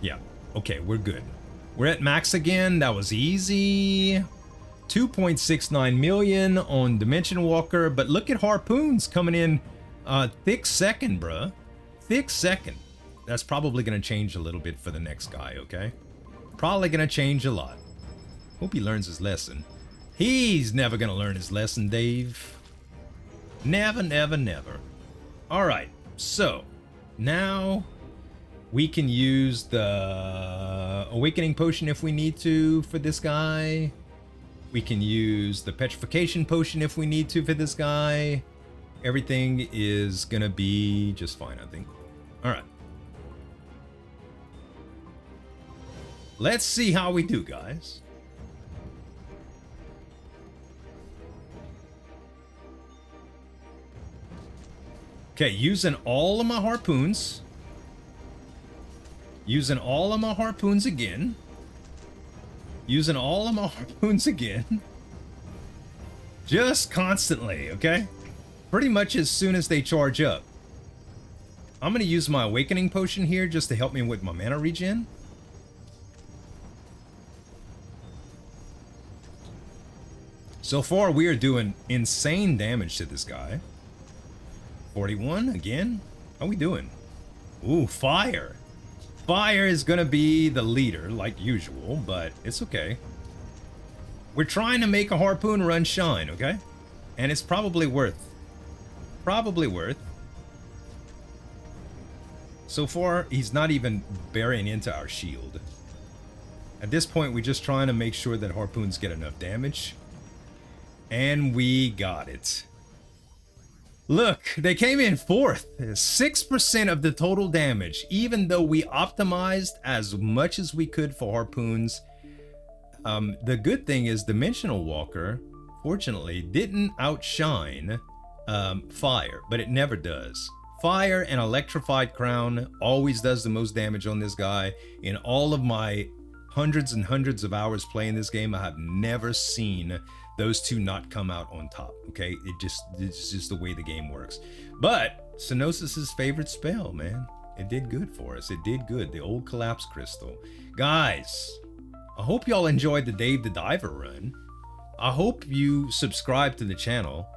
Yeah, okay, we're good. We're at max again. That was easy. 2.69 million on Dimension Walker, but look at Harpoons coming in thick second, bruh. Thick second. That's probably going to change a little bit for the next guy, okay? Probably going to change a lot. Hope he learns his lesson. He's never going to learn his lesson, Dave. Never, never, never. All right, so now we can use the Awakening Potion if we need to for this guy. We can use the Petrification Potion if we need to for this guy. Everything is going to be just fine, I think. All right. Let's see how we do, guys. Okay, using all of my Harpoons. Using all of my Harpoons again. Using all of my Harpoons again. Just constantly, okay? Pretty much as soon as they charge up. I'm going to use my Awakening Potion here just to help me with my mana regen. So far, we are doing insane damage to this guy. 41 again. How we doing? Ooh, fire. Fire is gonna be the leader, like usual, but it's okay. We're trying to make a Harpoon run shine, okay? And it's probably worth. Probably worth. So far, he's not even burying into our shield. At this point, we're just trying to make sure that Harpoons get enough damage. And we got it. Look, they came in fourth. 6% of the total damage, even though we optimized as much as we could for Harpoons. The good thing is Dimensional Walker, fortunately, didn't outshine Fire, but it never does. Fire and Electrified Crown always does the most damage on this guy. In all of my hundreds and hundreds of hours playing this game, I have never seen those two not come out on top, okay? It's just the way the game works. But Synosis's favorite spell, man. It did good for us. It did good. The old Collapse Crystal. Guys, I hope y'all enjoyed the Dave the Diver run. I hope you subscribe to the channel.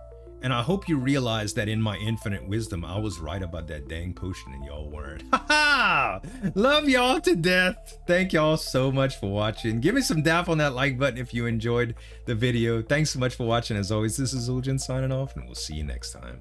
And I hope you realize that in my infinite wisdom, I was right about that dang potion and y'all weren't. Ha-ha! Love y'all to death. Thank y'all so much for watching. Give me some dap on that like button if you enjoyed the video. Thanks so much for watching. As always, this is Zueljin signing off, and we'll see you next time.